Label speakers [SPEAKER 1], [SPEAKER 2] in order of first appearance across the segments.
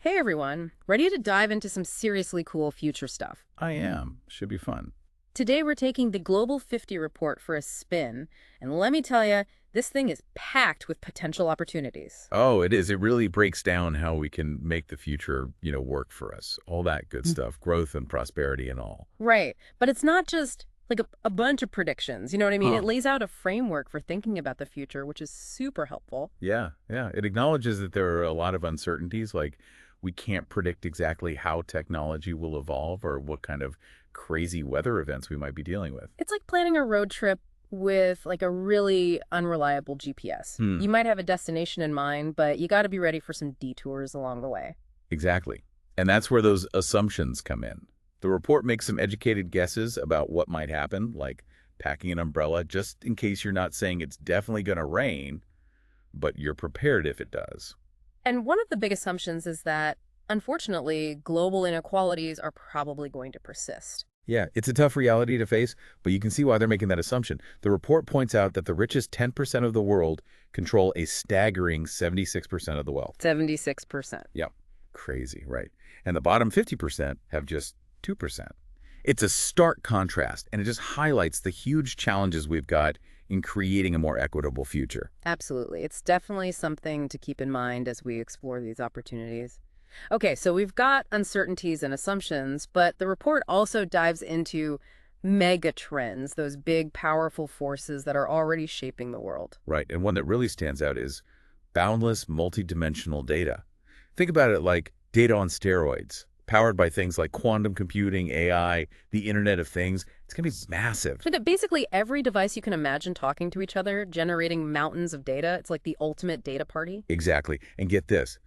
[SPEAKER 1] Hey everyone, ready to dive into some seriously cool future stuff.
[SPEAKER 2] I am. Should be fun.
[SPEAKER 1] Today we're taking the Global 50 report for a spin, and let me tell you, this thing is packed with potential opportunities.
[SPEAKER 2] Oh, it is. It really breaks down how we can make the future, work for us. All that good stuff, growth and prosperity and all.
[SPEAKER 1] Right, but it's not just like a bunch of predictions, you know what I mean?
[SPEAKER 2] Huh.
[SPEAKER 1] It lays out a framework for thinking about the future, which is super helpful.
[SPEAKER 2] Yeah, yeah. It acknowledges that there are a lot of uncertainties, like we can't predict exactly how technology will evolve or what kind of crazy weather events we might be dealing with.
[SPEAKER 1] It's like planning a road trip with like a really unreliable GPS.
[SPEAKER 2] Hmm.
[SPEAKER 1] You might have a destination in mind, but you got to be ready for some detours along the way.
[SPEAKER 2] Exactly. And that's where those assumptions come in. The report makes some educated guesses about what might happen, like packing an umbrella just in case you're not saying it's definitely going to rain, but you're prepared if it does.
[SPEAKER 1] And one of the big assumptions is that, unfortunately, global inequalities are probably going to persist.
[SPEAKER 2] Yeah, it's a tough reality to face, but you can see why they're making that assumption. The report points out that the richest 10% of the world control a staggering 76% of the wealth.
[SPEAKER 1] 76%.
[SPEAKER 2] Yep, crazy, right? And the bottom 50% have just 2%. It's a stark contrast, and it just highlights the huge challenges we've got in creating a more equitable future.
[SPEAKER 1] Absolutely. It's definitely something to keep in mind as we explore these opportunities. Okay, so we've got uncertainties and assumptions, but the report also dives into mega trends, those big, powerful forces that are already shaping the world.
[SPEAKER 2] Right, and one that really stands out is boundless multidimensional data. Think about it like data on steroids, powered by things like quantum computing, AI, the Internet of Things. It's going to be massive.
[SPEAKER 1] So that basically every device you can imagine talking to each other, generating mountains of data. It's like the ultimate data party.
[SPEAKER 2] Exactly. And get this,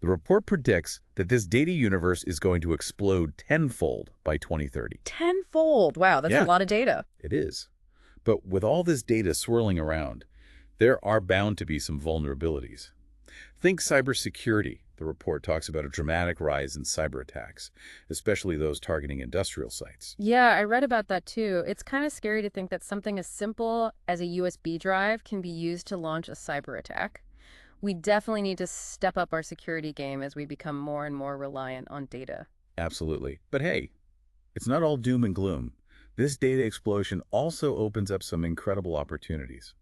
[SPEAKER 2] the report predicts that this data universe is going to explode tenfold by 2030.
[SPEAKER 1] Tenfold. Wow, that's a
[SPEAKER 2] Yeah,
[SPEAKER 1] lot of data.
[SPEAKER 2] it is. But with all this data swirling around, there are bound to be some vulnerabilities. Think cybersecurity. The report talks about a dramatic rise in cyber attacks, especially those targeting industrial sites.
[SPEAKER 1] Yeah, I read about that too. It's kind of scary to think that something as simple as a USB drive can be used to launch a cyber attack. We definitely need to step up our security game as we become more and more reliant on data.
[SPEAKER 2] Absolutely. But hey, it's not all doom and gloom. This data explosion also opens up some incredible opportunities.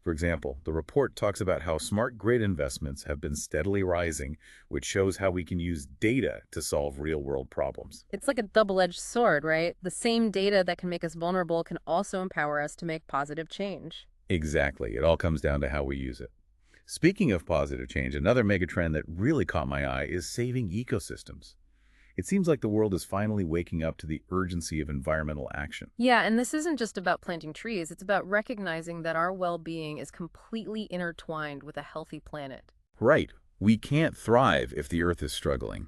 [SPEAKER 2] For example, the report talks about how smart grid investments have been steadily rising, which shows how we can use data to solve real-world problems.
[SPEAKER 1] It's like a double-edged sword, right? The same data that can make us vulnerable can also empower us to make positive change.
[SPEAKER 2] Exactly. It all comes down to how we use it. Speaking of positive change, another megatrend that really caught my eye is saving ecosystems. It seems like the world is finally waking up to the urgency of environmental action.
[SPEAKER 1] Yeah, and this isn't just about planting trees. It's about recognizing that our well-being is completely intertwined with a healthy planet.
[SPEAKER 2] Right. We can't thrive if the Earth is struggling.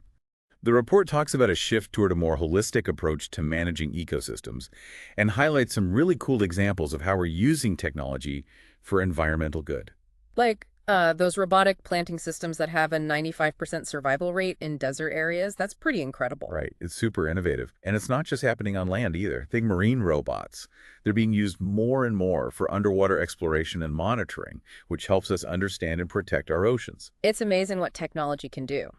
[SPEAKER 2] The report talks about a shift toward a more holistic approach to managing ecosystems and highlights some really cool examples of how we're using technology for environmental good.
[SPEAKER 1] Like those robotic planting systems that have a 95% survival rate in desert areas, that's pretty incredible.
[SPEAKER 2] Right. It's super innovative. And it's not just happening on land either. Think marine robots. They're being used more and more for underwater exploration and monitoring, which helps us understand and protect our oceans.
[SPEAKER 1] It's amazing what technology can do.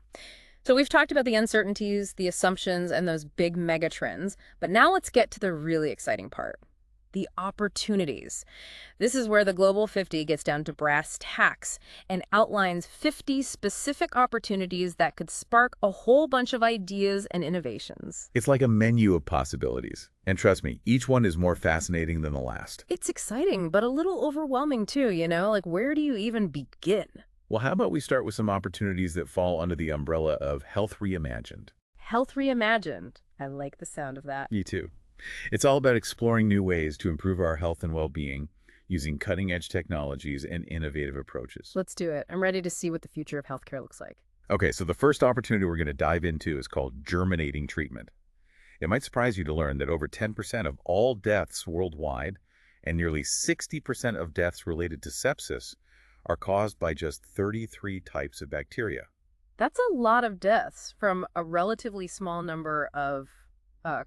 [SPEAKER 1] So we've talked about the uncertainties, the assumptions, and those big mega trends, but now let's get to the really exciting part. The opportunities. This is where the Global 50 gets down to brass tacks and outlines 50 specific opportunities that could spark a whole bunch of ideas and innovations.
[SPEAKER 2] It's like a menu of possibilities. And trust me, each one is more fascinating than the last.
[SPEAKER 1] It's exciting, but a little overwhelming too, you know? Like, where do you even begin?
[SPEAKER 2] Well, how about we start with some opportunities that fall under the umbrella of Health Reimagined?
[SPEAKER 1] Health reimagined. I like the sound of that.
[SPEAKER 2] Me too. It's all about exploring new ways to improve our health and well-being using cutting-edge technologies and innovative approaches.
[SPEAKER 1] Let's do it. I'm ready to see what the future of healthcare looks like.
[SPEAKER 2] Okay, so the first opportunity we're going to dive into is called germinating treatment. It might surprise you to learn that over 10% of all deaths worldwide and nearly 60% of deaths related to sepsis are caused by just 33 types of bacteria.
[SPEAKER 1] That's a lot of deaths from a relatively small number of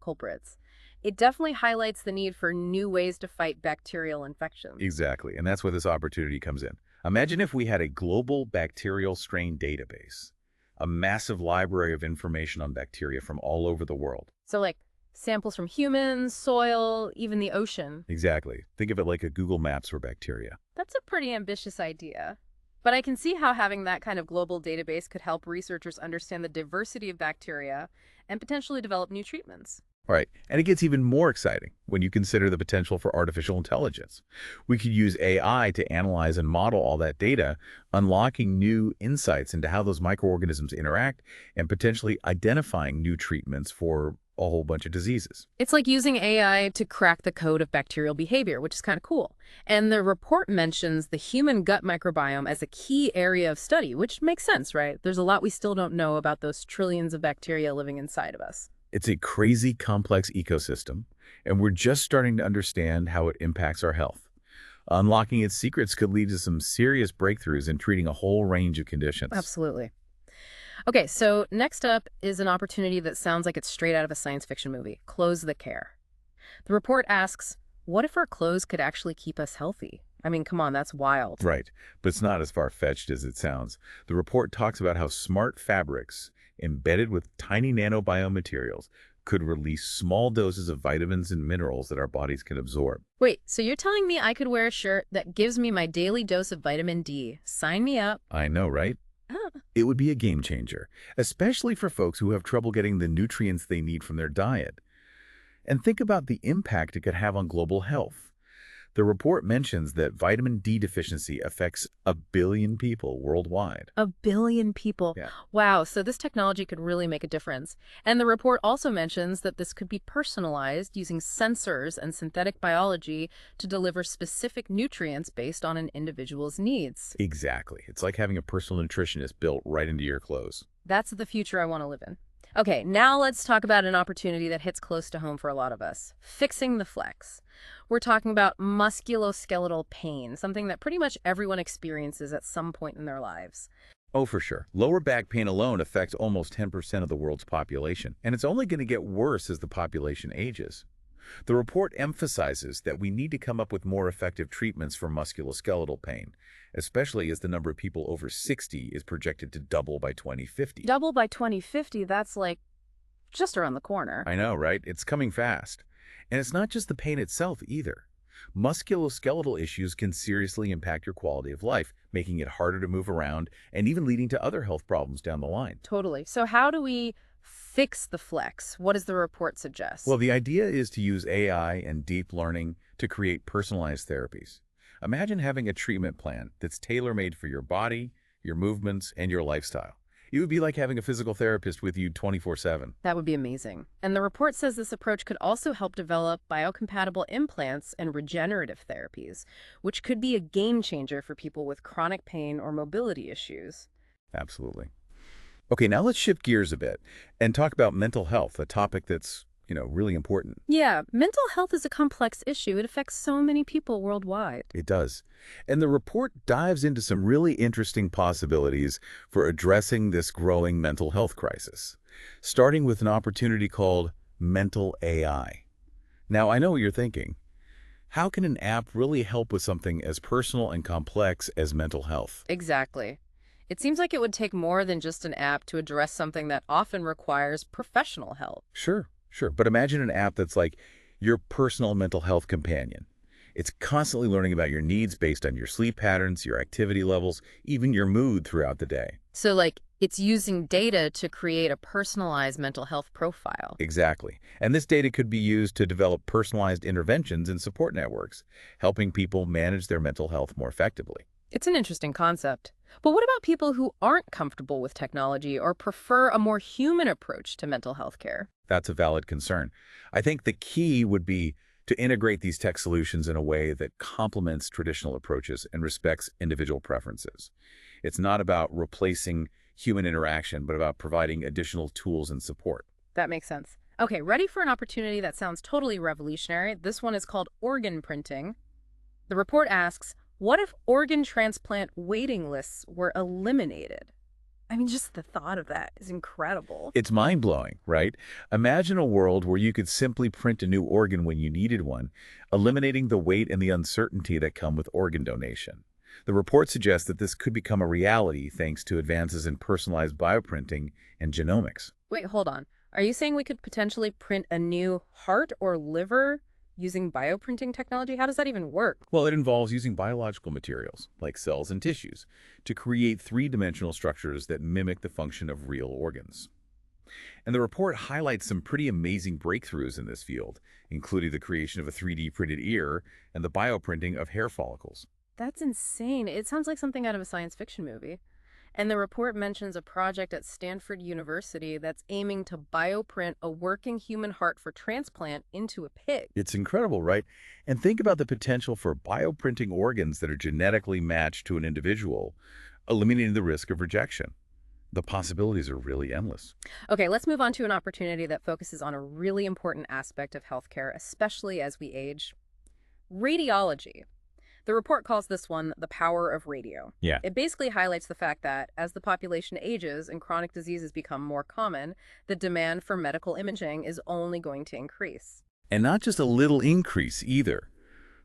[SPEAKER 1] culprits. It definitely highlights the need for new ways to fight bacterial infections.
[SPEAKER 2] Exactly, and that's where this opportunity comes in. Imagine if we had a global bacterial strain database. a massive library of information on bacteria from all over the world.
[SPEAKER 1] So like samples from humans, soil, even the ocean.
[SPEAKER 2] Exactly. Think of it like a Google Maps for bacteria.
[SPEAKER 1] That's a pretty ambitious idea. But I can see how having that kind of global database could help researchers understand the diversity of bacteria and potentially develop new treatments.
[SPEAKER 2] All right, and it gets even more exciting when you consider the potential for artificial intelligence. We could use AI to analyze and model all that data, unlocking new insights into how those microorganisms interact and potentially identifying new treatments for a whole bunch of diseases.
[SPEAKER 1] It's like using AI to crack the code of bacterial behavior, which is kind of cool. And the report mentions the human gut microbiome as a key area of study, which makes sense, right? There's a lot we still don't know about those trillions of bacteria living inside of us.
[SPEAKER 2] It's a crazy complex ecosystem, and we're just starting to understand how it impacts our health. Unlocking its secrets could lead to some serious breakthroughs in treating a whole range of conditions.
[SPEAKER 1] Absolutely. Okay, so next up is an opportunity that sounds like it's straight out of a science fiction movie, Clothes That Care. The report asks, what if our clothes could actually keep us healthy? I mean, come on, that's wild.
[SPEAKER 2] Right, but it's not as far-fetched as it sounds. The report talks about how smart fabrics, embedded with tiny nanobiomaterials, could release small doses of vitamins and minerals that our bodies can absorb.
[SPEAKER 1] Wait, so you're telling me I could wear a shirt that gives me my daily dose of vitamin D? Sign me up.
[SPEAKER 2] I know, right? It would be a game changer, especially for folks who have trouble getting the nutrients they need from their diet. And think about the impact it could have on global health. The report mentions that vitamin D deficiency affects 1 billion people worldwide.
[SPEAKER 1] 1 billion people.
[SPEAKER 2] Yeah.
[SPEAKER 1] Wow, so this technology could really make a difference. And the report also mentions that this could be personalized using sensors and synthetic biology to deliver specific nutrients based on an individual's needs.
[SPEAKER 2] Exactly. It's like having a personal nutritionist built right into your clothes.
[SPEAKER 1] That's the future I want to live in. Okay, now let's talk about an opportunity that hits close to home for a lot of us. Fixing the flex. We're talking about musculoskeletal pain, something that pretty much everyone experiences at some point in their lives.
[SPEAKER 2] Oh, for sure. Lower back pain alone affects almost 10% of the world's population, and it's only going to get worse as the population ages. The report emphasizes that we need to come up with more effective treatments for musculoskeletal pain, especially as the number of people over 60 is projected to double by 2050.
[SPEAKER 1] Double by 2050, that's like just around the corner.
[SPEAKER 2] I know, right? It's coming fast. And it's not just the pain itself either. Musculoskeletal issues can seriously impact your quality of life, making it harder to move around and even leading to other health problems down the line.
[SPEAKER 1] Totally. So how do we fix the flex? What does the report suggest?
[SPEAKER 2] Well, the idea is to use AI and deep learning to create personalized therapies. Imagine having a treatment plan that's tailor-made for your body, your movements, and your lifestyle. It would be like having a physical therapist with you 24/7.
[SPEAKER 1] That would be amazing. And the report says this approach could also help develop biocompatible implants and regenerative therapies, which could be a game changer for people with chronic pain or mobility issues.
[SPEAKER 2] Absolutely. Okay, now let's shift gears a bit and talk about mental health, a topic that's, really important.
[SPEAKER 1] Yeah, mental health is a complex issue. It affects so many people worldwide.
[SPEAKER 2] It does. And the report dives into some really interesting possibilities for addressing this growing mental health crisis, starting with an opportunity called Mental AI. Now, I know what you're thinking. How can an app really help with something as personal and complex as mental health?
[SPEAKER 1] Exactly. It seems like it would take more than just an app to address something that often requires professional help.
[SPEAKER 2] Sure. But imagine an app that's like your personal mental health companion. It's constantly learning about your needs based on your sleep patterns, your activity levels, even your mood throughout the day.
[SPEAKER 1] So, like, it's using data to create a personalized mental health profile.
[SPEAKER 2] Exactly. And this data could be used to develop personalized interventions and support networks, helping people manage their mental health more effectively.
[SPEAKER 1] It's an interesting concept. But what about people who aren't comfortable with technology or prefer a more human approach to mental health care?
[SPEAKER 2] That's a valid concern. I think the key would be to integrate these tech solutions in a way that complements traditional approaches and respects individual preferences. It's not about replacing human interaction, but about providing additional tools and support.
[SPEAKER 1] That makes sense. Okay, ready for an opportunity that sounds totally revolutionary? This one is called organ printing. The report asks, what if organ transplant waiting lists were eliminated? I mean, just the thought of that is incredible.
[SPEAKER 2] It's mind-blowing, right? Imagine a world where you could simply print a new organ when you needed one, eliminating the wait and the uncertainty that come with organ donation. The report suggests that this could become a reality thanks to advances in personalized bioprinting and genomics.
[SPEAKER 1] Wait, hold on. Are you saying we could potentially print a new heart or liver using bioprinting technology? How does that even work?
[SPEAKER 2] Well, it involves using biological materials, like cells and tissues, to create three-dimensional structures that mimic the function of real organs. And the report highlights some pretty amazing breakthroughs in this field, including the creation of a 3D printed ear and the bioprinting of hair follicles.
[SPEAKER 1] That's insane. It sounds like something out of a science fiction movie. And the report mentions a project at Stanford University that's aiming to bioprint a working human heart for transplant into a pig.
[SPEAKER 2] It's incredible, right? And think about the potential for bioprinting organs that are genetically matched to an individual, eliminating the risk of rejection. The possibilities are really endless.
[SPEAKER 1] Okay, let's move on to an opportunity that focuses on a really important aspect of healthcare, especially as we age: radiology. The report calls this one the power of radio.
[SPEAKER 2] Yeah.
[SPEAKER 1] It basically highlights the fact that as the population ages and chronic diseases become more common, the demand for medical imaging is only going to increase.
[SPEAKER 2] And not just a little increase either.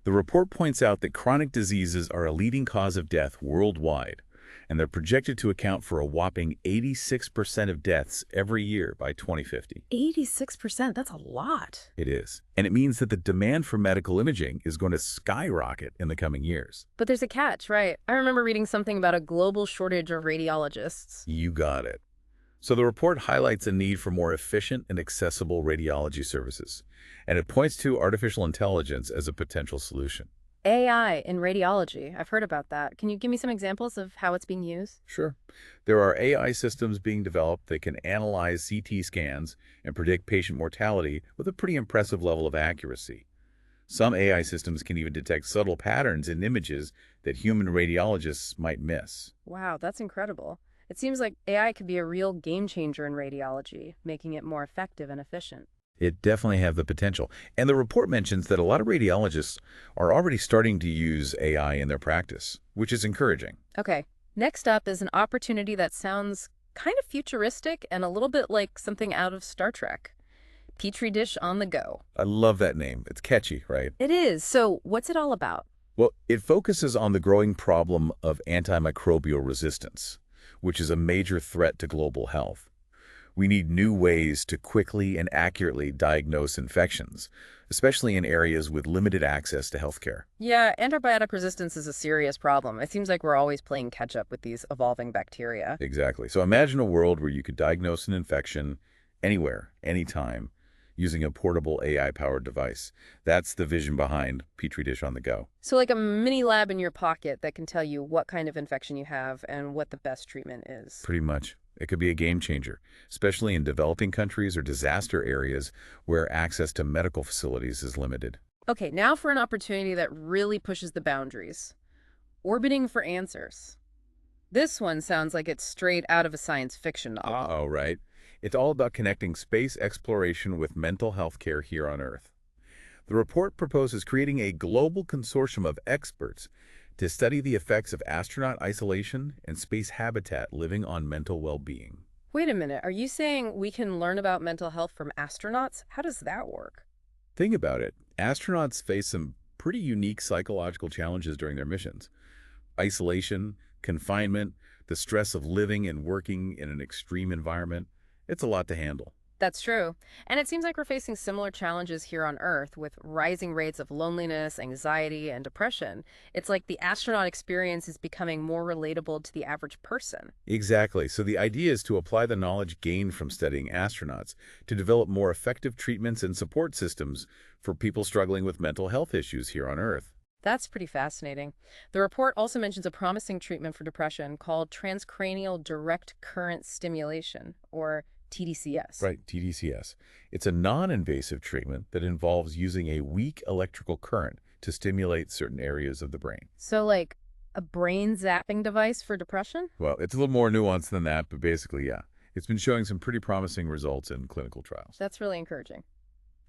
[SPEAKER 2] The report points out that chronic diseases are a leading cause of death worldwide, and they're projected to account for a whopping 86% of deaths every year by 2050.
[SPEAKER 1] 86%, that's a lot.
[SPEAKER 2] It is. And it means that the demand for medical imaging is going to skyrocket in the coming years.
[SPEAKER 1] But there's a catch, right? I remember reading something about a global shortage of radiologists.
[SPEAKER 2] You got it. So the report highlights a need for more efficient and accessible radiology services, and it points to artificial intelligence as a potential solution.
[SPEAKER 1] AI in radiology. I've heard about that. Can you give me some examples of how it's being used?
[SPEAKER 2] Sure. There are AI systems being developed that can analyze CT scans and predict patient mortality with a pretty impressive level of accuracy. Some AI systems can even detect subtle patterns in images that human radiologists might miss.
[SPEAKER 1] Wow, that's incredible. It seems like AI could be a real game changer in radiology, making it more effective and efficient.
[SPEAKER 2] It definitely have the potential. And the report mentions that a lot of radiologists are already starting to use AI in their practice, which is encouraging.
[SPEAKER 1] Okay, next up is an opportunity that sounds kind of futuristic and a little bit like something out of Star Trek. Petri dish on the go.
[SPEAKER 2] I love that name. It's catchy, right?
[SPEAKER 1] It is. So what's it all about?
[SPEAKER 2] Well, it focuses on the growing problem of antimicrobial resistance, which is a major threat to global health. We need new ways to quickly and accurately diagnose infections, especially in areas with limited access to healthcare.
[SPEAKER 1] Yeah, antibiotic resistance is a serious problem. It seems like we're always playing catch up with these evolving bacteria.
[SPEAKER 2] Exactly. So imagine a world where you could diagnose an infection anywhere, anytime, using a portable AI-powered device. That's the vision behind Petri dish on the go.
[SPEAKER 1] So like a mini lab in your pocket that can tell you what kind of infection you have and what the best treatment is.
[SPEAKER 2] Pretty much. It could be a game changer, especially in developing countries or disaster areas where access to medical facilities is limited.
[SPEAKER 1] Okay, now for an opportunity that really pushes the boundaries. Orbiting for answers. This one sounds like it's straight out of a science fiction novel.
[SPEAKER 2] Uh-oh, right? It's all about connecting space exploration with mental health care here on Earth. The report proposes creating a global consortium of experts to study the effects of astronaut isolation and space habitat living on mental well-being.
[SPEAKER 1] Wait a minute, are you saying we can learn about mental health from astronauts? How does that work?
[SPEAKER 2] Think about it. Astronauts face some pretty unique psychological challenges during their missions. Isolation, confinement, the stress of living and working in an extreme environment. It's a lot to handle.
[SPEAKER 1] That's true. And it seems like we're facing similar challenges here on Earth with rising rates of loneliness, anxiety, and depression. It's like the astronaut experience is becoming more relatable to the average person.
[SPEAKER 2] Exactly. So the idea is to apply the knowledge gained from studying astronauts to develop more effective treatments and support systems for people struggling with mental health issues here on Earth.
[SPEAKER 1] That's pretty fascinating. The report also mentions a promising treatment for depression called transcranial direct current stimulation, or TDCS.
[SPEAKER 2] Right, TDCS. It's a non-invasive treatment that involves using a weak electrical current to stimulate certain areas of the brain.
[SPEAKER 1] So like a brain zapping device for depression?
[SPEAKER 2] Well, it's a little more nuanced than that, but basically, yeah. It's been showing some pretty promising results in clinical trials.
[SPEAKER 1] That's really encouraging.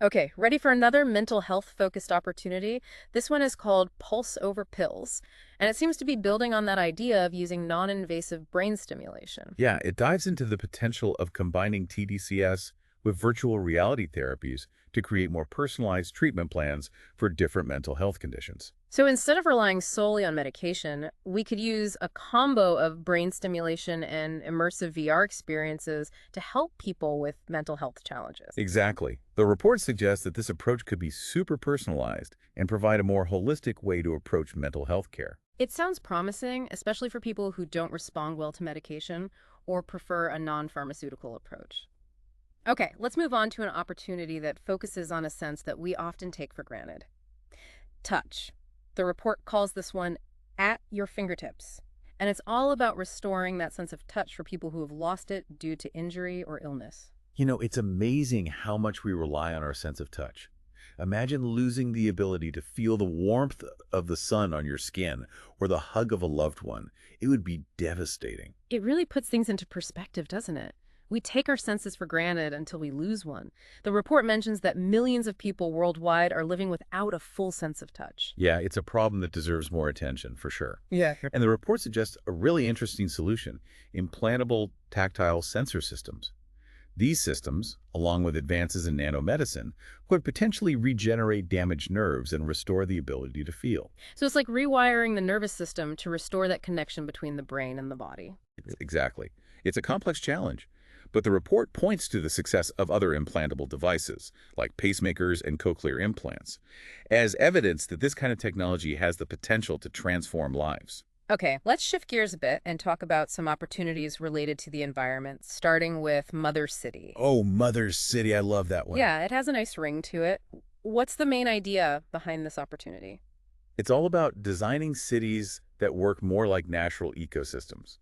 [SPEAKER 1] Okay, ready for another mental health-focused opportunity? This one is called Pulse Over Pills, and it seems to be building on that idea of using non-invasive brain stimulation.
[SPEAKER 2] Yeah, it dives into the potential of combining TDCS with virtual reality therapies to create more personalized treatment plans for different mental health conditions.
[SPEAKER 1] So instead of relying solely on medication, we could use a combo of brain stimulation and immersive VR experiences to help people with mental health challenges.
[SPEAKER 2] Exactly. The report suggests that this approach could be super personalized and provide a more holistic way to approach mental health care.
[SPEAKER 1] It sounds promising, especially for people who don't respond well to medication or prefer a non-pharmaceutical approach. Okay, let's move on to an opportunity that focuses on a sense that we often take for granted. Touch. The report calls this one at your fingertips. And it's all about restoring that sense of touch for people who have lost it due to injury or illness.
[SPEAKER 2] You know, it's amazing how much we rely on our sense of touch. Imagine losing the ability to feel the warmth of the sun on your skin or the hug of a loved one. It would be devastating.
[SPEAKER 1] It really puts things into perspective, doesn't it? We take our senses for granted until we lose one. The report mentions that millions of people worldwide are living without a full sense of touch.
[SPEAKER 2] Yeah, it's a problem that deserves more attention, for sure.
[SPEAKER 1] Yeah.
[SPEAKER 2] And the report suggests a really interesting solution, implantable tactile sensor systems. These systems, along with advances in nanomedicine, could potentially regenerate damaged nerves and restore the ability to feel.
[SPEAKER 1] So it's like rewiring the nervous system to restore that connection between the brain and the body.
[SPEAKER 2] Exactly. It's a complex challenge, but the report points to the success of other implantable devices, like pacemakers and cochlear implants, as evidence that this kind of technology has the potential to transform lives.
[SPEAKER 1] Okay, let's shift gears a bit and talk about some opportunities related to the environment, starting with Mother City.
[SPEAKER 2] Oh, Mother City, I love that one.
[SPEAKER 1] Yeah, it has a nice ring to it. What's the main idea behind this opportunity?
[SPEAKER 2] It's all about designing cities that work more like natural ecosystems,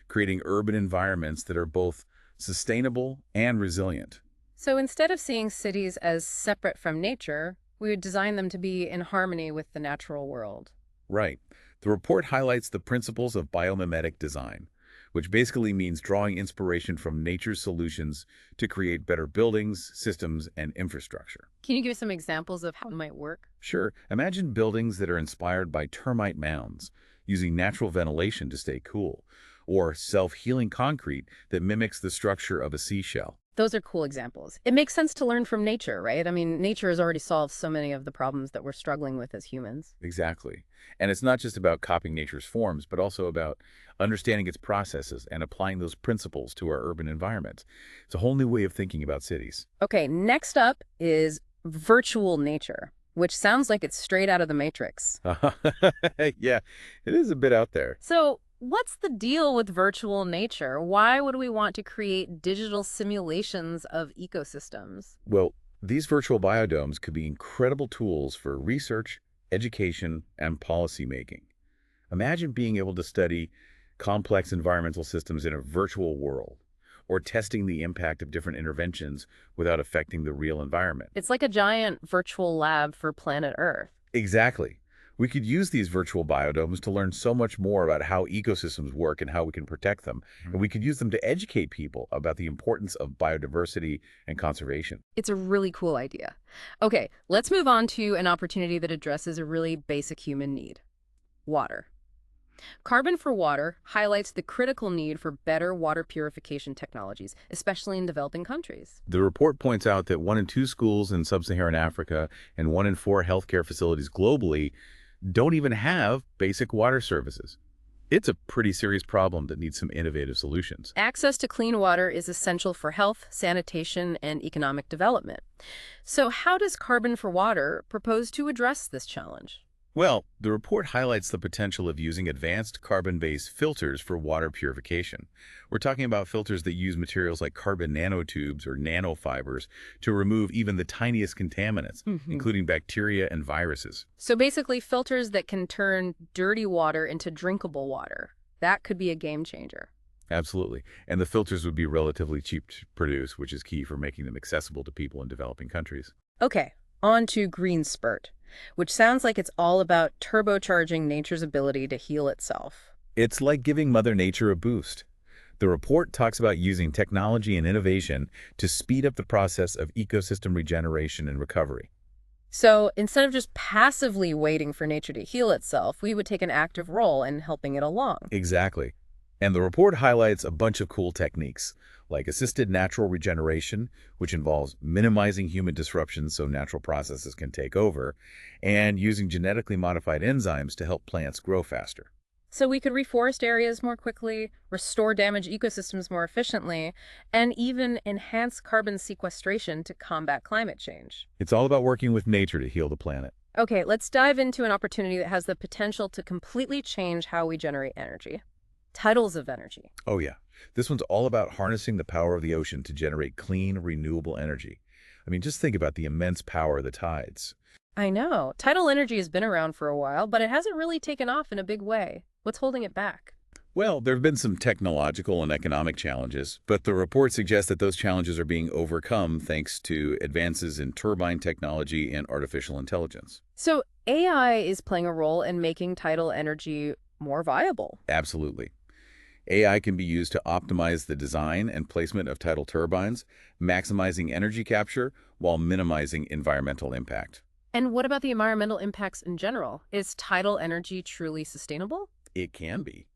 [SPEAKER 2] creating urban environments that are both sustainable and resilient.
[SPEAKER 1] So instead of seeing cities as separate from nature, we would design them to be in harmony with the natural world.
[SPEAKER 2] Right. The report highlights the principles of biomimetic design, which basically means drawing inspiration from nature's solutions to create better buildings, systems, and infrastructure.
[SPEAKER 1] Can you give some examples of how it might work?
[SPEAKER 2] Sure, imagine buildings that are inspired by termite mounds, using natural ventilation to stay cool, or self-healing concrete that mimics the structure of a seashell.
[SPEAKER 1] Those are cool examples. It makes sense to learn from nature, right? I mean, nature has already solved so many of the problems that we're struggling with as humans.
[SPEAKER 2] Exactly. And it's not just about copying nature's forms, but also about understanding its processes and applying those principles to our urban environments. It's a whole new way of thinking about cities.
[SPEAKER 1] Okay, next up is virtual nature, which sounds like it's straight out of the Matrix.
[SPEAKER 2] Yeah, it is a bit out there.
[SPEAKER 1] So, what's the deal with virtual nature? Why would we want to create digital simulations of ecosystems?
[SPEAKER 2] Well, these virtual biodomes could be incredible tools for research, education, and policy making. Imagine being able to study complex environmental systems in a virtual world, or testing the impact of different interventions without affecting the real environment.
[SPEAKER 1] It's like a giant virtual lab for planet Earth.
[SPEAKER 2] Exactly. We could use these virtual biodomes to learn so much more about how ecosystems work and how we can protect them. And we could use them to educate people about the importance of biodiversity and conservation.
[SPEAKER 1] It's a really cool idea. Okay, let's move on to an opportunity that addresses a really basic human need: water. Carbon for Water highlights the critical need for better water purification technologies, especially in developing countries.
[SPEAKER 2] The report points out that 1 in 2 schools in sub-Saharan Africa and 1 in 4 healthcare facilities globally don't even have basic water services. It's a pretty serious problem that needs some innovative solutions.
[SPEAKER 1] Access to clean water is essential for health, sanitation, and economic development. So how does Carbon for Water propose to address this challenge?
[SPEAKER 2] Well, the report highlights the potential of using advanced carbon-based filters for water purification. We're talking about filters that use materials like carbon nanotubes or nanofibers to remove even the tiniest contaminants, including bacteria and viruses.
[SPEAKER 1] So basically, filters that can turn dirty water into drinkable water. That could be a game changer.
[SPEAKER 2] Absolutely. And the filters would be relatively cheap to produce, which is key for making them accessible to people in developing countries.
[SPEAKER 1] Okay, on to Green Spurt, which sounds like it's all about turbocharging nature's ability to heal itself.
[SPEAKER 2] It's like giving Mother Nature a boost. The report talks about using technology and innovation to speed up the process of ecosystem regeneration and recovery.
[SPEAKER 1] So instead of just passively waiting for nature to heal itself, we would take an active role in helping it along.
[SPEAKER 2] Exactly. And the report highlights a bunch of cool techniques, like assisted natural regeneration, which involves minimizing human disruptions so natural processes can take over, and using genetically modified enzymes to help plants grow faster.
[SPEAKER 1] So we could reforest areas more quickly, restore damaged ecosystems more efficiently, and even enhance carbon sequestration to combat climate change.
[SPEAKER 2] It's all about working with nature to heal the planet.
[SPEAKER 1] Okay, let's dive into an opportunity that has the potential to completely change how we generate energy. Titles of energy.
[SPEAKER 2] Oh yeah, this one's all about harnessing the power of the ocean to generate clean, renewable energy. I mean, just think about the immense power of the tides.
[SPEAKER 1] I know. Tidal energy has been around for a while, but it hasn't really taken off in a big way. What's holding it back?
[SPEAKER 2] Well, there have been some technological and economic challenges, but the report suggests that those challenges are being overcome thanks to advances in turbine technology and artificial intelligence.
[SPEAKER 1] So AI is playing a role in making tidal energy more viable.
[SPEAKER 2] Absolutely. AI can be used to optimize the design and placement of tidal turbines, maximizing energy capture while minimizing environmental impact.
[SPEAKER 1] And what about the environmental impacts in general? Is tidal energy truly sustainable?
[SPEAKER 2] It can be.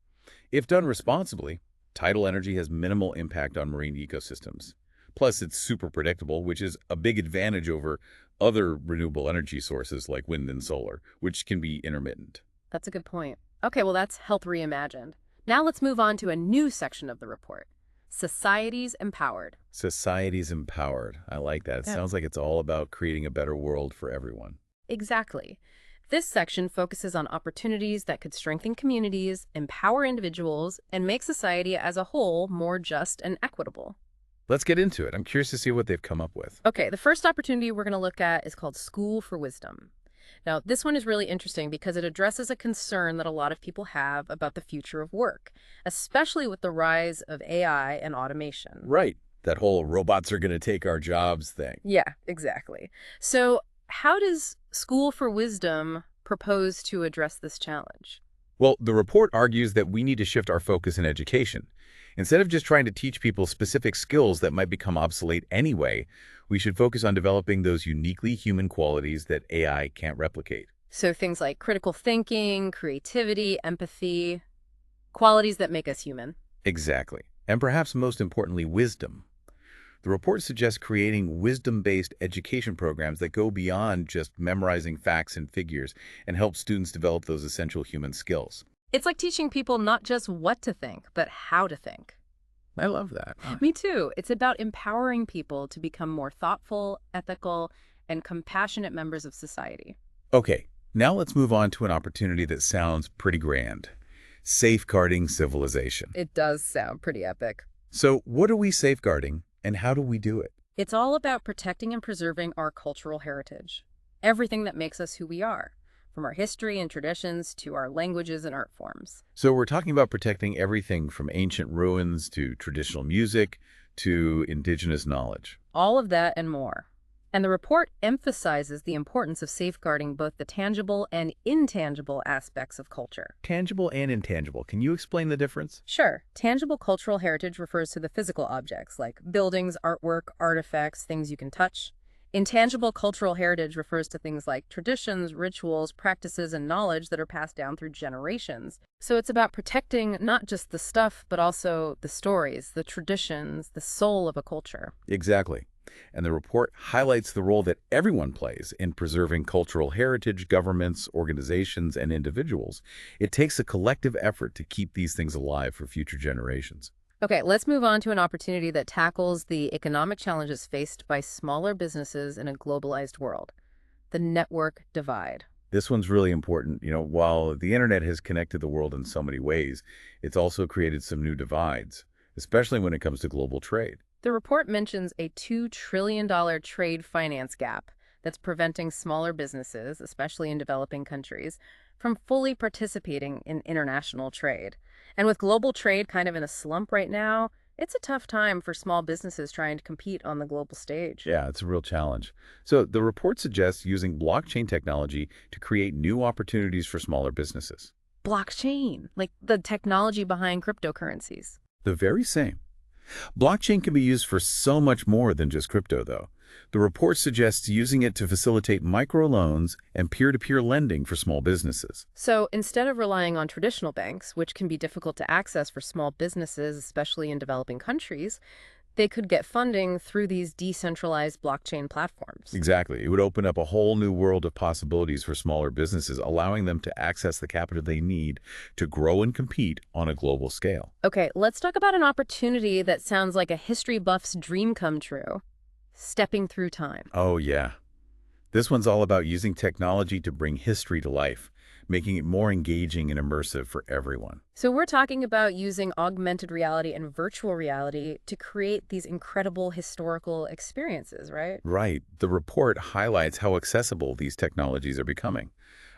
[SPEAKER 2] If done responsibly, tidal energy has minimal impact on marine ecosystems. Plus, it's super predictable, which is a big advantage over other renewable energy sources like wind and solar, which can be intermittent.
[SPEAKER 1] That's a good point. Okay, well, that's Health Reimagined. Now let's move on to a new section of the report. Societies Empowered.
[SPEAKER 2] Societies empowered. I like that. It
[SPEAKER 1] Yeah.
[SPEAKER 2] sounds like it's all about creating a better world for everyone.
[SPEAKER 1] Exactly. This section focuses on opportunities that could strengthen communities, empower individuals, and make society as a whole more just and equitable.
[SPEAKER 2] Let's get into it. I'm curious to see what they've come up with.
[SPEAKER 1] Okay, the first opportunity we're going to look at is called School for Wisdom. Now, this one is really interesting because it addresses a concern that a lot of people have about the future of work, especially with the rise of AI and automation.
[SPEAKER 2] Right. That whole robots are going to take our jobs thing.
[SPEAKER 1] Yeah, exactly. So, how does School for Wisdom propose to address this challenge?
[SPEAKER 2] Well, the report argues that we need to shift our focus in education. Instead of just trying to teach people specific skills that might become obsolete anyway, we should focus on developing those uniquely human qualities that AI can't replicate.
[SPEAKER 1] So, things like critical thinking, creativity, empathy, qualities that make us human.
[SPEAKER 2] Exactly. And perhaps most importantly, wisdom. The report suggests creating wisdom-based education programs that go beyond just memorizing facts and figures and help students develop those essential human skills.
[SPEAKER 1] It's like teaching people not just what to think, but how to think.
[SPEAKER 2] I love that.
[SPEAKER 1] Me too. It's about empowering people to become more thoughtful, ethical, and compassionate members of society.
[SPEAKER 2] Okay, now let's move on to an opportunity that sounds pretty grand. Safeguarding civilization.
[SPEAKER 1] It does sound pretty epic.
[SPEAKER 2] So what are we safeguarding and how do we do it?
[SPEAKER 1] It's all about protecting and preserving our cultural heritage. Everything that makes us who we are, from our history and traditions to our languages and art forms.
[SPEAKER 2] So we're talking about protecting everything from ancient ruins to traditional music to indigenous knowledge.
[SPEAKER 1] All of that and more. And the report emphasizes the importance of safeguarding both the tangible and intangible aspects of culture.
[SPEAKER 2] Tangible and intangible. Can you explain the difference?
[SPEAKER 1] Sure, tangible cultural heritage refers to the physical objects like buildings, artwork, artifacts, things you can touch. Intangible cultural heritage refers to things like traditions, rituals, practices, and knowledge that are passed down through generations. So it's about protecting not just the stuff, but also the stories, the traditions, the soul of a culture.
[SPEAKER 2] Exactly. And the report highlights the role that everyone plays in preserving cultural heritage, governments, organizations, and individuals. It takes a collective effort to keep these things alive for future generations.
[SPEAKER 1] Okay, let's move on to an opportunity that tackles the economic challenges faced by smaller businesses in a globalized world, the network divide.
[SPEAKER 2] This one's really important. While the internet has connected the world in so many ways, it's also created some new divides, especially when it comes to global trade.
[SPEAKER 1] The report mentions a $2 trillion trade finance gap that's preventing smaller businesses, especially in developing countries, from fully participating in international trade. And with global trade kind of in a slump right now, it's a tough time for small businesses trying to compete on the global stage.
[SPEAKER 2] Yeah, it's a real challenge. So the report suggests using blockchain technology to create new opportunities for smaller businesses.
[SPEAKER 1] Blockchain, like the technology behind cryptocurrencies.
[SPEAKER 2] The very same. Blockchain can be used for so much more than just crypto, though. The report suggests using it to facilitate microloans and peer-to-peer lending for small businesses.
[SPEAKER 1] So instead of relying on traditional banks, which can be difficult to access for small businesses, especially in developing countries, they could get funding through these decentralized blockchain platforms.
[SPEAKER 2] Exactly. It would open up a whole new world of possibilities for smaller businesses, allowing them to access the capital they need to grow and compete on a global scale.
[SPEAKER 1] Okay, let's talk about an opportunity that sounds like a history buff's dream come true. Stepping through time.
[SPEAKER 2] Oh, yeah. This one's all about using technology to bring history to life, making it more engaging and immersive for everyone.
[SPEAKER 1] So we're talking about using augmented reality and virtual reality to create these incredible historical experiences, right?
[SPEAKER 2] Right. The report highlights how accessible these technologies are becoming.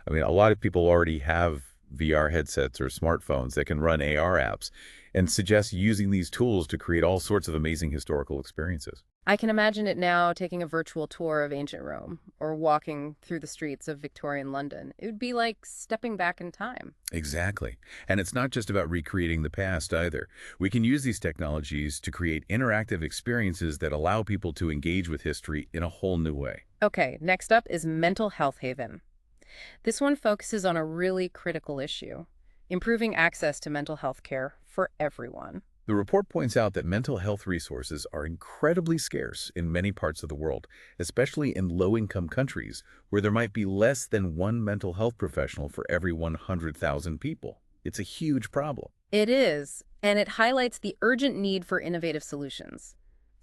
[SPEAKER 2] I mean, a lot of people already have VR headsets or smartphones that can run AR apps and suggests using these tools to create all sorts of amazing historical experiences.
[SPEAKER 1] I can imagine it now taking a virtual tour of ancient Rome or walking through the streets of Victorian London. It would be like stepping back in time.
[SPEAKER 2] Exactly. And it's not just about recreating the past either. We can use these technologies to create interactive experiences that allow people to engage with history in a whole new way.
[SPEAKER 1] Okay, next up is Mental Health Haven. This one focuses on a really critical issue, improving access to mental health care for everyone.
[SPEAKER 2] The report points out that mental health resources are incredibly scarce in many parts of the world, especially in low-income countries where there might be less than one mental health professional for every 100,000 people. It's a huge problem.
[SPEAKER 1] It is, and it highlights the urgent need for innovative solutions.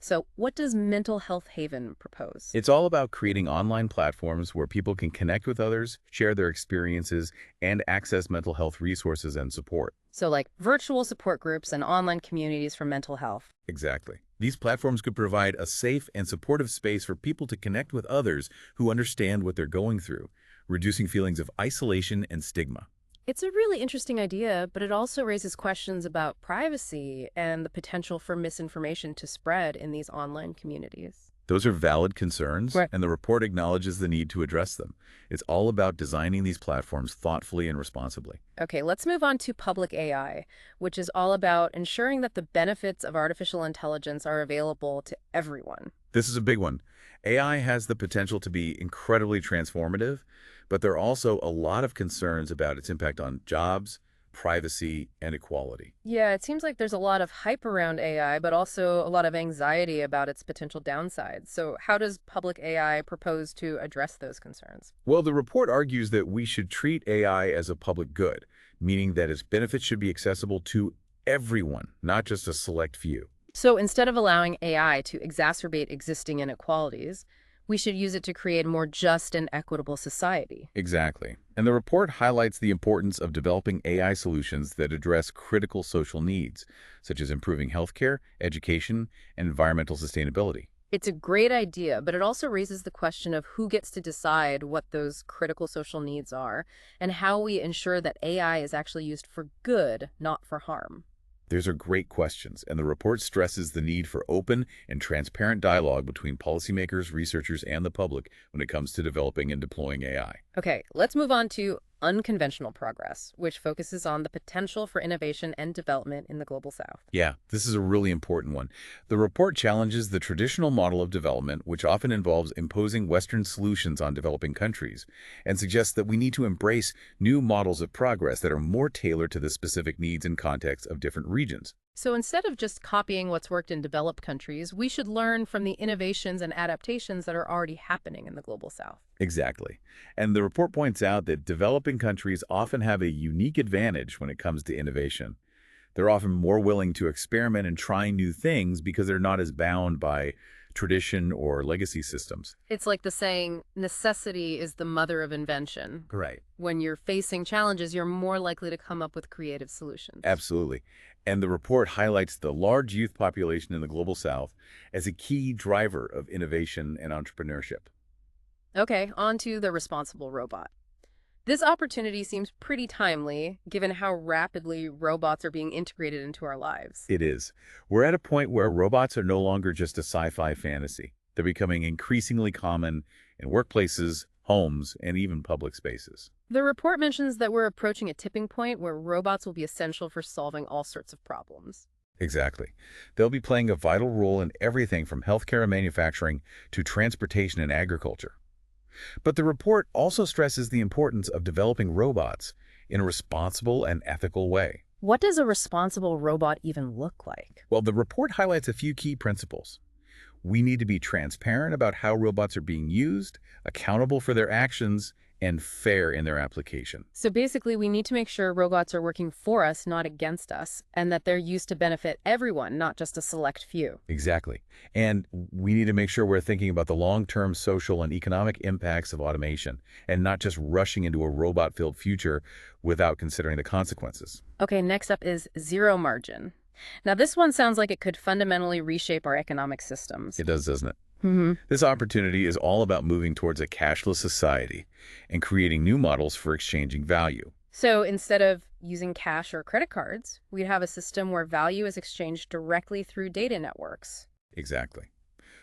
[SPEAKER 1] So what does Mental Health Haven propose?
[SPEAKER 2] It's all about creating online platforms where people can connect with others, share their experiences, and access mental health resources and support.
[SPEAKER 1] So like virtual support groups and online communities for mental health.
[SPEAKER 2] Exactly. These platforms could provide a safe and supportive space for people to connect with others who understand what they're going through, reducing feelings of isolation and stigma.
[SPEAKER 1] It's a really interesting idea, but it also raises questions about privacy and the potential for misinformation to spread in these online communities.
[SPEAKER 2] Those are valid concerns,
[SPEAKER 1] Right.
[SPEAKER 2] and the report acknowledges the need to address them. It's all about designing these platforms thoughtfully and responsibly.
[SPEAKER 1] Okay, let's move on to public AI, which is all about ensuring that the benefits of artificial intelligence are available to everyone.
[SPEAKER 2] This is a big one. AI has the potential to be incredibly transformative, but there are also a lot of concerns about its impact on jobs, privacy, and equality.
[SPEAKER 1] Yeah, it seems like there's a lot of hype around AI, but also a lot of anxiety about its potential downsides. So how does public AI propose to address those concerns?
[SPEAKER 2] Well, the report argues that we should treat AI as a public good, meaning that its benefits should be accessible to everyone, not just a select few.
[SPEAKER 1] So instead of allowing AI to exacerbate existing inequalities, we should use it to create a more just and equitable society.
[SPEAKER 2] Exactly. And the report highlights the importance of developing AI solutions that address critical social needs, such as improving healthcare, education, and environmental sustainability.
[SPEAKER 1] It's a great idea, but it also raises the question of who gets to decide what those critical social needs are and how we ensure that AI is actually used for good, not for harm.
[SPEAKER 2] These are great questions, and the report stresses the need for open and transparent dialogue between policymakers, researchers, and the public when it comes to developing and deploying AI.
[SPEAKER 1] Okay, let's move on to unconventional progress, which focuses on the potential for innovation and development in the Global South.
[SPEAKER 2] Yeah, this is a really important one. The report challenges the traditional model of development, which often involves imposing Western solutions on developing countries, and suggests that we need to embrace new models of progress that are more tailored to the specific needs and contexts of different regions.
[SPEAKER 1] So instead of just copying what's worked in developed countries, we should learn from the innovations and adaptations that are already happening in the Global South.
[SPEAKER 2] Exactly. And the report points out that developing countries often have a unique advantage when it comes to innovation. They're often more willing to experiment and try new things because they're not as bound by tradition or legacy systems.
[SPEAKER 1] It's like the saying, necessity is the mother of invention.
[SPEAKER 2] Right.
[SPEAKER 1] When you're facing challenges, you're more likely to come up with creative solutions.
[SPEAKER 2] Absolutely. And the report highlights the large youth population in the Global South as a key driver of innovation and entrepreneurship.
[SPEAKER 1] Okay, on to the responsible robot. This opportunity seems pretty timely, given how rapidly robots are being integrated into our lives.
[SPEAKER 2] It is. We're at a point where robots are no longer just a sci-fi fantasy. They're becoming increasingly common in workplaces, homes, and even public spaces.
[SPEAKER 1] The report mentions that we're approaching a tipping point where robots will be essential for solving all sorts of problems.
[SPEAKER 2] Exactly. They'll be playing a vital role in everything from healthcare and manufacturing to transportation and agriculture. But the report also stresses the importance of developing robots in a responsible and ethical way.
[SPEAKER 1] What does a responsible robot even look like?
[SPEAKER 2] Well, the report highlights a few key principles. We need to be transparent about how robots are being used, accountable for their actions, and fair in their application.
[SPEAKER 1] So basically, we need to make sure robots are working for us, not against us, and that they're used to benefit everyone, not just a select few.
[SPEAKER 2] Exactly. And we need to make sure we're thinking about the long-term social and economic impacts of automation and not just rushing into a robot-filled future without considering the consequences.
[SPEAKER 1] Okay, next up is zero margin. Now, this one sounds like it could fundamentally reshape our economic systems.
[SPEAKER 2] It does, doesn't it?
[SPEAKER 1] Hmm.
[SPEAKER 2] This opportunity is all about moving towards a cashless society and creating new models for exchanging value.
[SPEAKER 1] So instead of using cash or credit cards, we'd have a system where value is exchanged directly through data networks.
[SPEAKER 2] Exactly.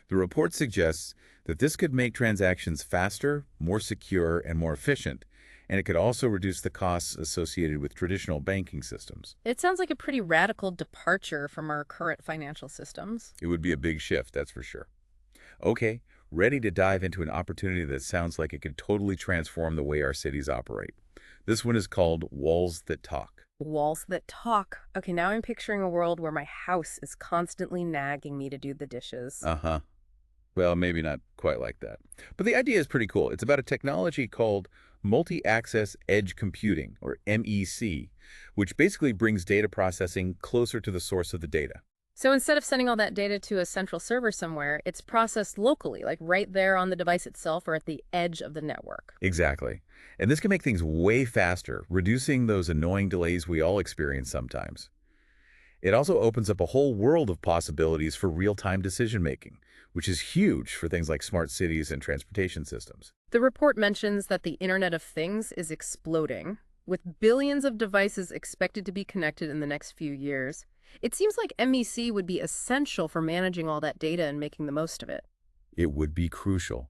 [SPEAKER 2] The report suggests that this could make transactions faster, more secure, and more efficient, and it could also reduce the costs associated with traditional banking systems.
[SPEAKER 1] It sounds like a pretty radical departure from our current financial systems.
[SPEAKER 2] It would be a big shift, that's for sure. Okay, ready to dive into an opportunity that sounds like it could totally transform the way our cities operate. This one is called Walls That Talk.
[SPEAKER 1] Walls that talk. Okay, now I'm picturing a world where my house is constantly nagging me to do the dishes.
[SPEAKER 2] Uh-huh. Well, maybe not quite like that. But the idea is pretty cool. It's about a technology called Multi-Access Edge Computing, or MEC, which basically brings data processing closer to the source of the data.
[SPEAKER 1] So instead of sending all that data to a central server somewhere, it's processed locally, like right there on the device itself or at the edge of the network.
[SPEAKER 2] Exactly. And this can make things way faster, reducing those annoying delays we all experience sometimes. It also opens up a whole world of possibilities for real-time decision-making, which is huge for things like smart cities and transportation systems.
[SPEAKER 1] The report mentions that the Internet of Things is exploding, with billions of devices expected to be connected in the next few years. It seems like MEC would be essential for managing all that data and making the most of it.
[SPEAKER 2] It would be crucial.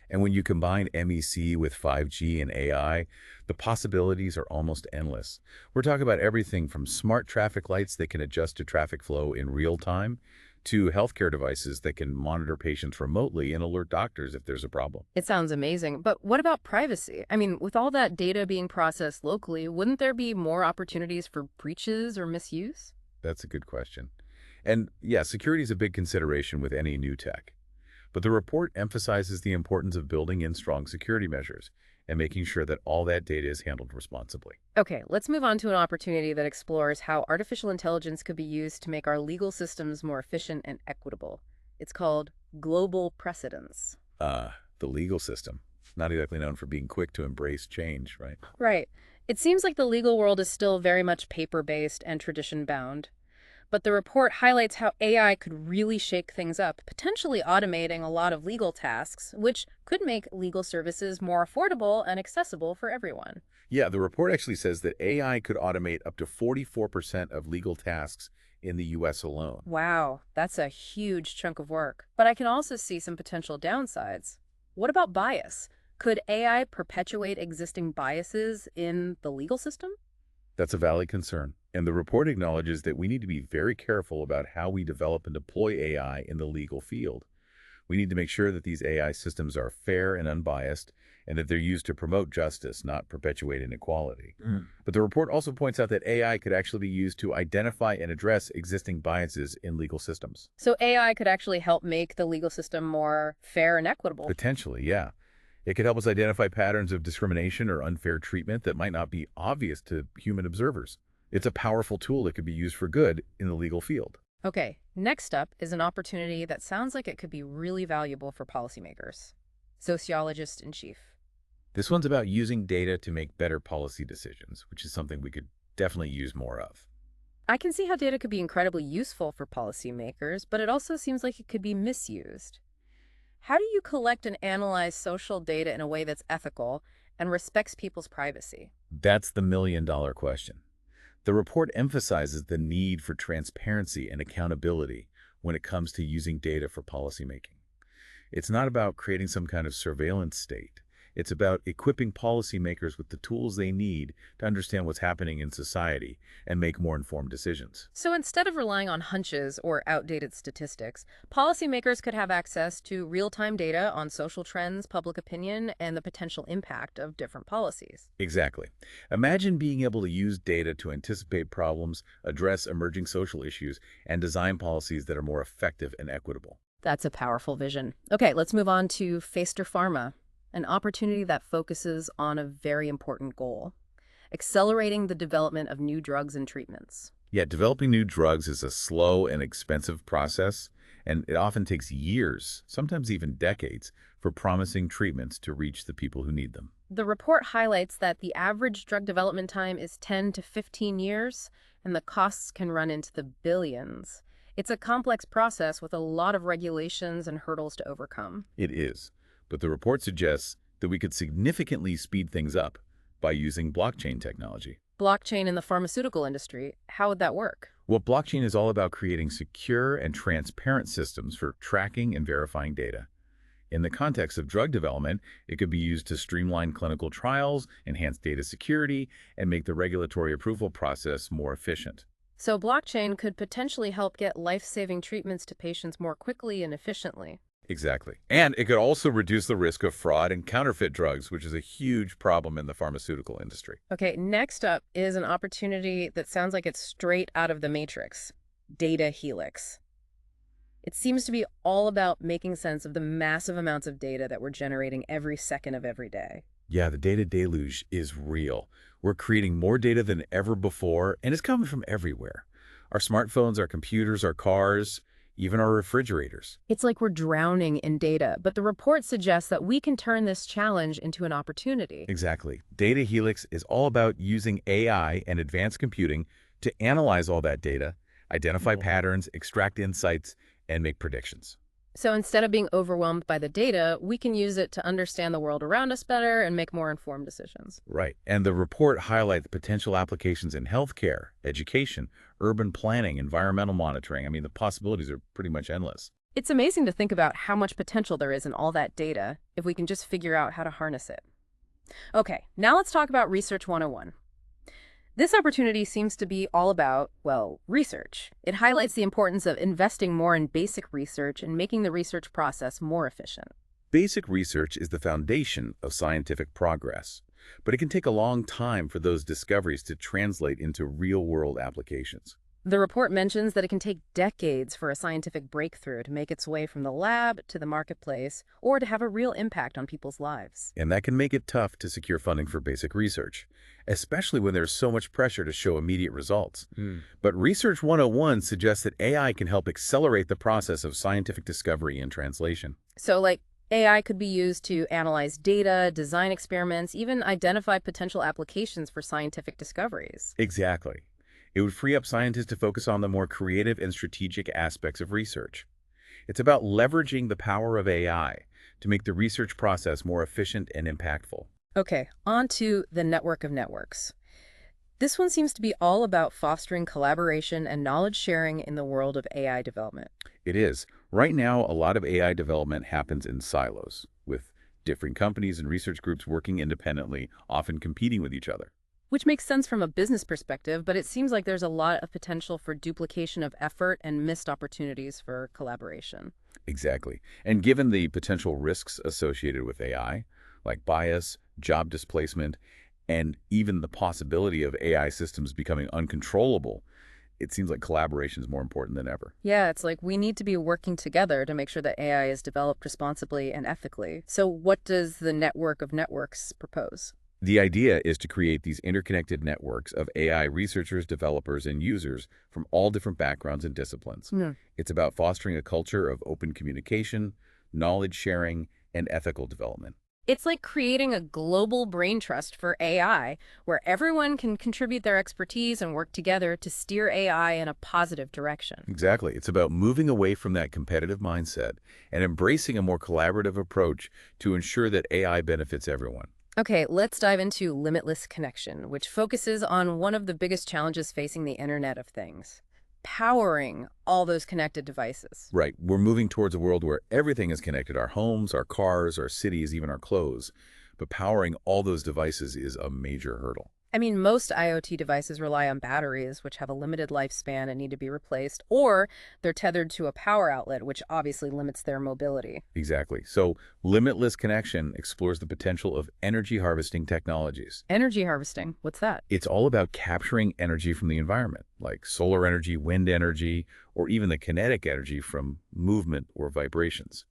[SPEAKER 2] And when you combine MEC with 5G and AI, the possibilities are almost endless. We're talking about everything from smart traffic lights that can adjust to traffic flow in real time to healthcare devices that can monitor patients remotely and alert doctors if there's a problem.
[SPEAKER 1] It sounds amazing, but what about privacy? I mean, with all that data being processed locally, wouldn't there be more opportunities for breaches or misuse?
[SPEAKER 2] That's a good question. And yeah, security is a big consideration with any new tech. But the report emphasizes the importance of building in strong security measures and making sure that all that data is handled responsibly.
[SPEAKER 1] Okay, let's move on to an opportunity that explores how artificial intelligence could be used to make our legal systems more efficient and equitable. It's called global precedence.
[SPEAKER 2] The legal system. Not exactly known for being quick to embrace change, right?
[SPEAKER 1] Right. It seems like the legal world is still very much paper-based and tradition-bound. But the report highlights how AI could really shake things up, potentially automating a lot of legal tasks, which could make legal services more affordable and accessible for everyone.
[SPEAKER 2] Yeah, the report actually says that AI could automate up to 44% of legal tasks in the U.S. alone.
[SPEAKER 1] Wow, that's a huge chunk of work. But I can also see some potential downsides. What about bias? Could AI perpetuate existing biases in the legal system?
[SPEAKER 2] That's a valid concern. And the report acknowledges that we need to be very careful about how we develop and deploy AI in the legal field. We need to make sure that these AI systems are fair and unbiased, and that they're used to promote justice, not perpetuate inequality. But the report also points out that AI could actually be used to identify and address existing biases in legal systems.
[SPEAKER 1] So AI could actually help make the legal system more fair and equitable.
[SPEAKER 2] Potentially, yeah. It could help us identify patterns of discrimination or unfair treatment that might not be obvious to human observers. It's a powerful tool that could be used for good in the legal field.
[SPEAKER 1] Okay, next up is an opportunity that sounds like it could be really valuable for policymakers. Sociologist in chief.
[SPEAKER 2] This one's about using data to make better policy decisions, which is something we could definitely use more of.
[SPEAKER 1] I can see how data could be incredibly useful for policymakers, but it also seems like it could be misused. How do you collect and analyze social data in a way that's ethical and respects people's privacy?
[SPEAKER 2] That's the million-dollar question. The report emphasizes the need for transparency and accountability when it comes to using data for policymaking. It's not about creating some kind of surveillance state. It's about equipping policymakers with the tools they need to understand what's happening in society and make more informed decisions.
[SPEAKER 1] So instead of relying on hunches or outdated statistics, policymakers could have access to real-time data on social trends, public opinion, and the potential impact of different policies.
[SPEAKER 2] Exactly. Imagine being able to use data to anticipate problems, address emerging social issues, and design policies that are more effective and equitable.
[SPEAKER 1] That's a powerful vision. Okay, let's move on to Phaster Pharma, an opportunity that focuses on a very important goal: accelerating the development of new drugs and treatments.
[SPEAKER 2] Yet developing new drugs is a slow and expensive process, and it often takes years, sometimes even decades, for promising treatments to reach the people who need them.
[SPEAKER 1] The report highlights that the average drug development time is 10 to 15 years, and the costs can run into the billions. It's a complex process with a lot of regulations and hurdles to overcome.
[SPEAKER 2] It is, but the report suggests that we could significantly speed things up by using blockchain technology.
[SPEAKER 1] Blockchain in the pharmaceutical industry, how would that work?
[SPEAKER 2] Well, blockchain is all about creating secure and transparent systems for tracking and verifying data. In the context of drug development, it could be used to streamline clinical trials, enhance data security, and make the regulatory approval process more efficient.
[SPEAKER 1] So blockchain could potentially help get life-saving treatments to patients more quickly and efficiently.
[SPEAKER 2] Exactly. And it could also reduce the risk of fraud and counterfeit drugs, which is a huge problem in the pharmaceutical industry.
[SPEAKER 1] Okay, next up is an opportunity that sounds like it's straight out of the Matrix: data helix. It seems to be all about making sense of the massive amounts of data that we're generating every second of every day.
[SPEAKER 2] Yeah, the data deluge is real. We're creating more data than ever before, and it's coming from everywhere. Our smartphones, our computers, our cars, even our refrigerators.
[SPEAKER 1] It's like we're drowning in data, but the report suggests that we can turn this challenge into an opportunity.
[SPEAKER 2] Exactly. Data Helix is all about using AI and advanced computing to analyze all that data, identify patterns, extract insights, and make predictions.
[SPEAKER 1] So instead of being overwhelmed by the data, we can use it to understand the world around us better and make more informed decisions.
[SPEAKER 2] Right. And the report highlights potential applications in healthcare, education, urban planning, environmental monitoring. I mean, the possibilities are pretty much endless.
[SPEAKER 1] It's amazing to think about how much potential there is in all that data if we can just figure out how to harness it. Okay, now let's talk about Research 101. This opportunity seems to be all about, well, research. It highlights the importance of investing more in basic research and making the research process more efficient.
[SPEAKER 2] Basic research is the foundation of scientific progress, but it can take a long time for those discoveries to translate into real-world applications.
[SPEAKER 1] The report mentions that it can take decades for a scientific breakthrough to make its way from the lab to the marketplace or to have a real impact on people's lives.
[SPEAKER 2] And that can make it tough to secure funding for basic research, especially when there's so much pressure to show immediate results. But Research 101 suggests that AI can help accelerate the process of scientific discovery and translation.
[SPEAKER 1] So, like, AI could be used to analyze data, design experiments, even identify potential applications for scientific discoveries.
[SPEAKER 2] Exactly. It would free up scientists to focus on the more creative and strategic aspects of research. It's about leveraging the power of AI to make the research process more efficient and impactful.
[SPEAKER 1] Okay, on to the network of networks. This one seems to be all about fostering collaboration and knowledge sharing in the world of AI development.
[SPEAKER 2] It is. Right now, a lot of AI development happens in silos, with different companies and research groups working independently, often competing with each other.
[SPEAKER 1] Which makes sense from a business perspective, but it seems like there's a lot of potential for duplication of effort and missed opportunities for collaboration.
[SPEAKER 2] Exactly. And given the potential risks associated with AI, like bias, job displacement, and even the possibility of AI systems becoming uncontrollable, it seems like collaboration is more important than ever.
[SPEAKER 1] Yeah, it's like we need to be working together to make sure that AI is developed responsibly and ethically. So what does the network of networks propose?
[SPEAKER 2] The idea is to create these interconnected networks of AI researchers, developers, and users from all different backgrounds and disciplines. It's about fostering a culture of open communication, knowledge sharing, and ethical development.
[SPEAKER 1] It's like creating a global brain trust for AI, where everyone can contribute their expertise and work together to steer AI in a positive direction.
[SPEAKER 2] Exactly. It's about moving away from that competitive mindset and embracing a more collaborative approach to ensure that AI benefits everyone.
[SPEAKER 1] Okay, let's dive into limitless connection, which focuses on one of the biggest challenges facing the Internet of Things: powering all those connected devices.
[SPEAKER 2] Right. We're moving towards a world where everything is connected: our homes, our cars, our cities, even our clothes. but powering all those devices is a major hurdle.
[SPEAKER 1] I mean, most IoT devices rely on batteries, which have a limited lifespan and need to be replaced, or they're tethered to a power outlet, which obviously limits their mobility.
[SPEAKER 2] Exactly. So limitless connection explores the potential of energy harvesting technologies.
[SPEAKER 1] Energy harvesting, what's that?
[SPEAKER 2] It's all about capturing energy from the environment, like solar energy, wind energy, or even the kinetic energy from movement or vibrations.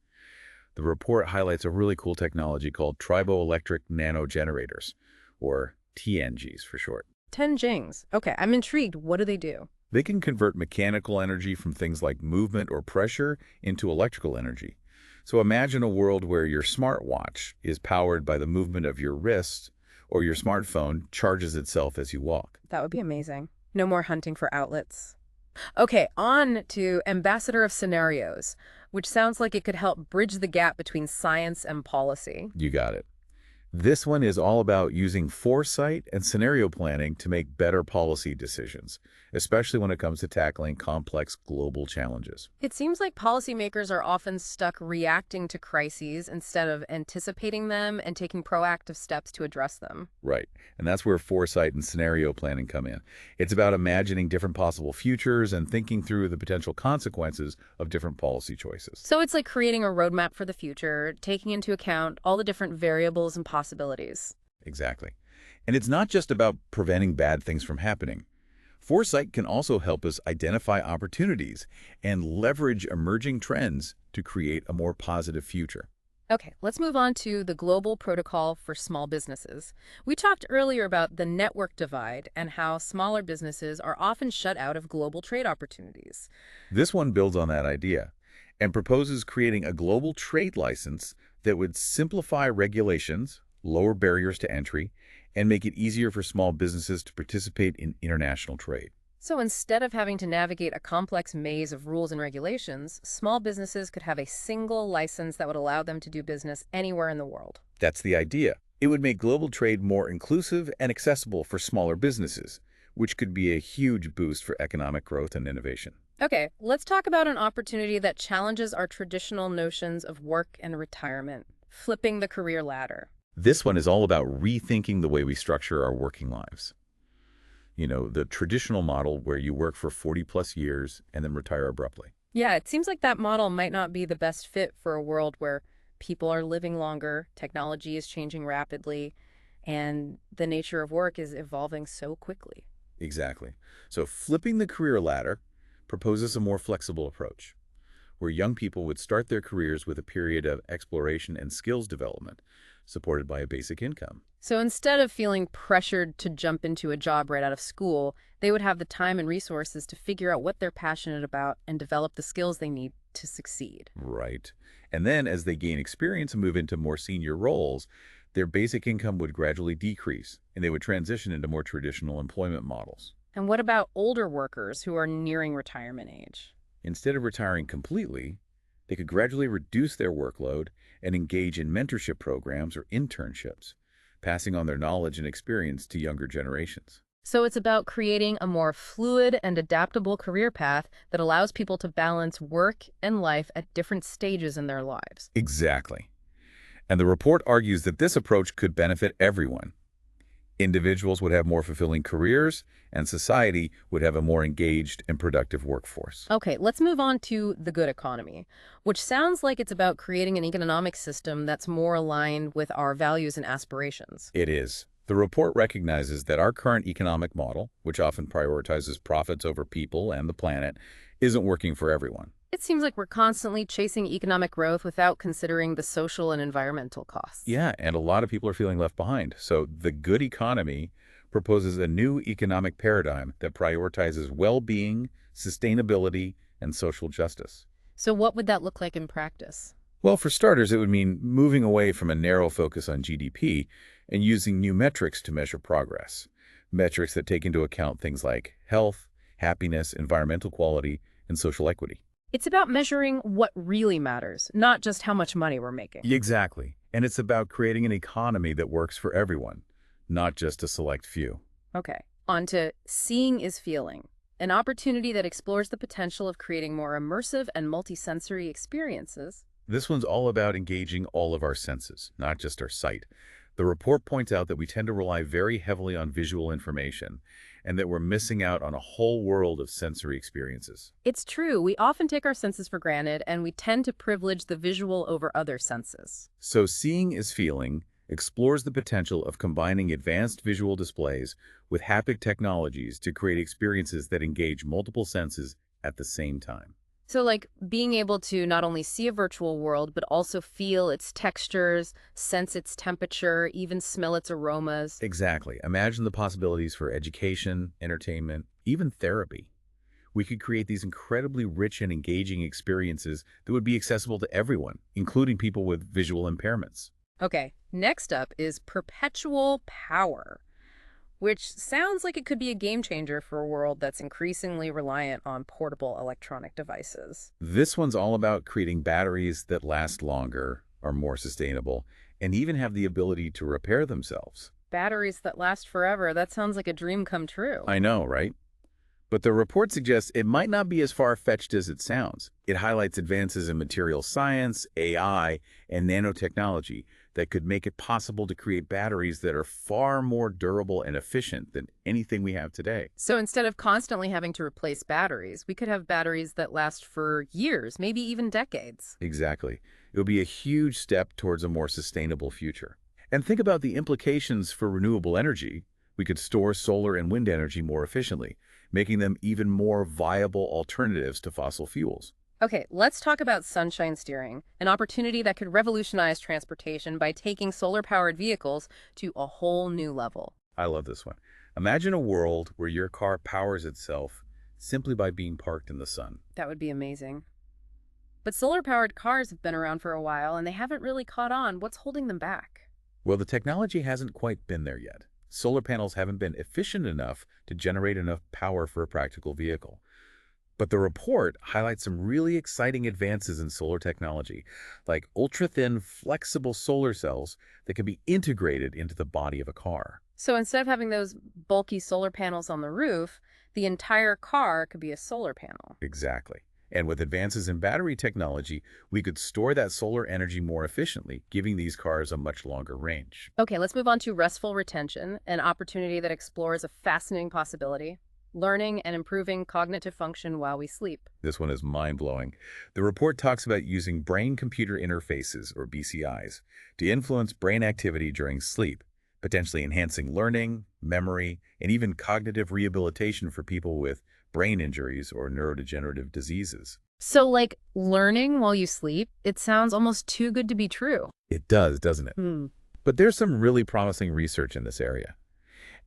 [SPEAKER 2] The report highlights a really cool technology called triboelectric nanogenerators, or TNGs for short.
[SPEAKER 1] 10 Jings. Okay, I'm intrigued. What do they do?
[SPEAKER 2] They can convert mechanical energy from things like movement or pressure into electrical energy. So imagine a world where your smartwatch is powered by the movement of your wrist, or your smartphone charges itself as you walk.
[SPEAKER 1] That would be amazing. No more hunting for outlets. Okay, on to Ambassador of Scenarios, which sounds like it could help bridge the gap between science and policy.
[SPEAKER 2] You got it. This one is all about using foresight and scenario planning to make better policy decisions, especially when it comes to tackling complex global challenges.
[SPEAKER 1] It seems like policymakers are often stuck reacting to crises instead of anticipating them and taking proactive steps to address them.
[SPEAKER 2] Right. And that's where foresight and scenario planning come in. It's about imagining different possible futures and thinking through the potential consequences of different policy choices.
[SPEAKER 1] So it's like creating a roadmap for the future, taking into account all the different variables and possibilities.
[SPEAKER 2] Exactly. And it's not just about preventing bad things from happening. Foresight can also help us identify opportunities and leverage emerging trends to create a more positive future.
[SPEAKER 1] Okay, let's move on to the Global Protocol for Small Businesses. We talked earlier about the network divide and how smaller businesses are often shut out of global trade opportunities.
[SPEAKER 2] This one builds on that idea and proposes creating a global trade license that would simplify regulations, lower barriers to entry, and make it easier for small businesses to participate in international trade.
[SPEAKER 1] So instead of having to navigate a complex maze of rules and regulations, small businesses could have a single license that would allow them to do business anywhere in the world.
[SPEAKER 2] That's the idea. It would make global trade more inclusive and accessible for smaller businesses, which could be a huge boost for economic growth and innovation.
[SPEAKER 1] Okay, let's talk about an opportunity that challenges our traditional notions of work and retirement, flipping the career ladder.
[SPEAKER 2] This one is all about rethinking the way we structure our working lives. You know, the traditional model where you work for 40+ years and then retire abruptly.
[SPEAKER 1] Yeah, it seems like that model might not be the best fit for a world where people are living longer, technology is changing rapidly, and the nature of work is evolving so quickly.
[SPEAKER 2] Exactly. So flipping the career ladder proposes a more flexible approach, where young people would start their careers with a period of exploration and skills development, supported by a basic income.
[SPEAKER 1] So instead of feeling pressured to jump into a job right out of school, they would have the time and resources to figure out what they're passionate about and develop the skills they need to succeed.
[SPEAKER 2] Right. And then as they gain experience and move into more senior roles, their basic income would gradually decrease, and they would transition into more traditional employment models.
[SPEAKER 1] And what about older workers who are nearing retirement age?
[SPEAKER 2] Instead of retiring completely, they could gradually reduce their workload and engage in mentorship programs or internships, passing on their knowledge and experience to younger generations.
[SPEAKER 1] So it's about creating a more fluid and adaptable career path that allows people to balance work and life at different stages in their lives.
[SPEAKER 2] Exactly. And the report argues that this approach could benefit everyone. Individuals would have more fulfilling careers, and society would have a more engaged and productive workforce.
[SPEAKER 1] Okay, let's move on to the good economy, which sounds like it's about creating an economic system that's more aligned with our values and aspirations.
[SPEAKER 2] It is. The report recognizes that our current economic model, which often prioritizes profits over people and the planet, isn't working for everyone.
[SPEAKER 1] It seems like we're constantly chasing economic growth without considering the social and environmental costs.
[SPEAKER 2] Yeah, and a lot of people are feeling left behind. So the good economy proposes a new economic paradigm that prioritizes well-being, sustainability, and social justice.
[SPEAKER 1] So what would that look like in practice?
[SPEAKER 2] Well, for starters, it would mean moving away from a narrow focus on GDP and using new metrics to measure progress. Metrics that take into account things like health, happiness, environmental quality, and social equity.
[SPEAKER 1] It's about measuring what really matters, not just how much money we're making.
[SPEAKER 2] Exactly. And it's about creating an economy that works for everyone, not just a select few.
[SPEAKER 1] Okay, on to Seeing is Feeling, an opportunity that explores the potential of creating more immersive and multisensory experiences.
[SPEAKER 2] This one's all about engaging all of our senses, not just our sight. The report points out that we tend to rely very heavily on visual information and that we're missing out on a whole world of sensory experiences.
[SPEAKER 1] It's true, we often take our senses for granted, and we tend to privilege the visual over other senses.
[SPEAKER 2] So Seeing is Feeling explores the potential of combining advanced visual displays with haptic technologies to create experiences that engage multiple senses at the same time.
[SPEAKER 1] So, like, being able to not only see a virtual world, but also feel its textures, sense its temperature, even smell its aromas.
[SPEAKER 2] Exactly. Imagine the possibilities for education, entertainment, even therapy. We could create these incredibly rich and engaging experiences that would be accessible to everyone, including people with visual impairments.
[SPEAKER 1] Okay, next up is perpetual power, which sounds like it could be a game changer for a world that's increasingly reliant on portable electronic devices.
[SPEAKER 2] This one's all about creating batteries that last longer, are more sustainable, and even have the ability to repair themselves.
[SPEAKER 1] Batteries that last forever, that sounds like a dream come true.
[SPEAKER 2] I know, right? But the report suggests it might not be as far-fetched as it sounds. It highlights advances in material science, AI, and nanotechnology that could make it possible to create batteries that are far more durable and efficient than anything we have today.
[SPEAKER 1] So instead of constantly having to replace batteries, we could have batteries that last for years, maybe even decades.
[SPEAKER 2] Exactly. It would be a huge step towards a more sustainable future. And think about the implications for renewable energy. We could store solar and wind energy more efficiently, making them even more viable alternatives to fossil fuels.
[SPEAKER 1] Okay, let's talk about sunshine steering, an opportunity that could revolutionize transportation by taking solar-powered vehicles to a whole new level.
[SPEAKER 2] I love this one. Imagine a world where your car powers itself simply by being parked in the sun.
[SPEAKER 1] That would be amazing. But solar-powered cars have been around for a while, and they haven't really caught on. What's holding them back?
[SPEAKER 2] Well, the technology hasn't quite been there yet. Solar panels haven't been efficient enough to generate enough power for a practical vehicle. But the report highlights some really exciting advances in solar technology, like ultra-thin, flexible solar cells that can be integrated into the body of a car.
[SPEAKER 1] So instead of having those bulky solar panels on the roof, the entire car could be a solar panel.
[SPEAKER 2] Exactly. And with advances in battery technology, we could store that solar energy more efficiently, giving these cars a much longer range.
[SPEAKER 1] Okay, let's move on to restful retention, an opportunity that explores a fascinating possibility: learning and improving cognitive function while we sleep.
[SPEAKER 2] This one is mind-blowing. The report talks about using brain-computer interfaces, or BCIs, to influence brain activity during sleep, potentially enhancing learning, memory, and even cognitive rehabilitation for people with brain injuries or neurodegenerative diseases.
[SPEAKER 1] So, like, learning while you sleep, it sounds almost too good to be true.
[SPEAKER 2] It does, doesn't it?
[SPEAKER 1] Hmm.
[SPEAKER 2] But there's some really promising research in this area.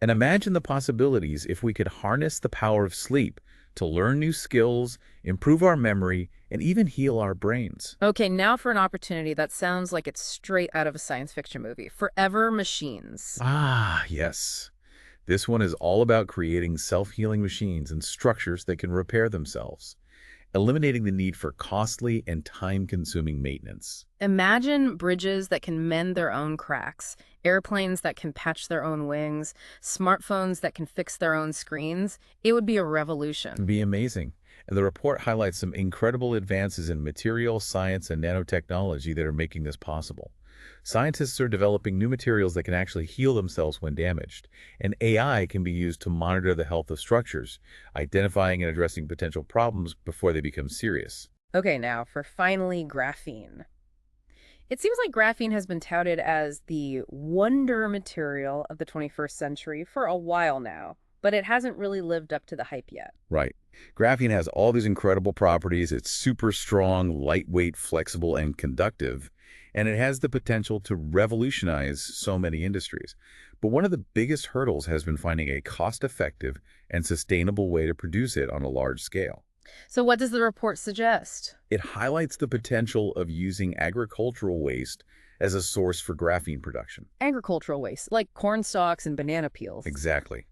[SPEAKER 2] And imagine the possibilities if we could harness the power of sleep to learn new skills, improve our memory, and even heal our brains.
[SPEAKER 1] Okay, now for an opportunity that sounds like it's straight out of a science fiction movie: forever machines.
[SPEAKER 2] Ah, yes. This one is all about creating self-healing machines and structures that can repair themselves, eliminating the need for costly and time-consuming maintenance.
[SPEAKER 1] Imagine bridges that can mend their own cracks, airplanes that can patch their own wings, smartphones that can fix their own screens. It would be a revolution.
[SPEAKER 2] It'd be amazing. And the report highlights some incredible advances in material science and nanotechnology that are making this possible. Scientists are developing new materials that can actually heal themselves when damaged, and AI can be used to monitor the health of structures, identifying and addressing potential problems before they become serious.
[SPEAKER 1] Okay, now for finally graphene. It seems like graphene has been touted as the wonder material of the 21st century for a while now, but it hasn't really lived up to the hype yet.
[SPEAKER 2] Right. Graphene has all these incredible properties. It's super strong, lightweight, flexible, and conductive, and it has the potential to revolutionize so many industries. But one of the biggest hurdles has been finding a cost-effective and sustainable way to produce it on a large scale.
[SPEAKER 1] So what does the report suggest?
[SPEAKER 2] It highlights the potential of using agricultural waste as a source for graphene production.
[SPEAKER 1] Agricultural waste, like corn stalks and banana peels.
[SPEAKER 2] Exactly.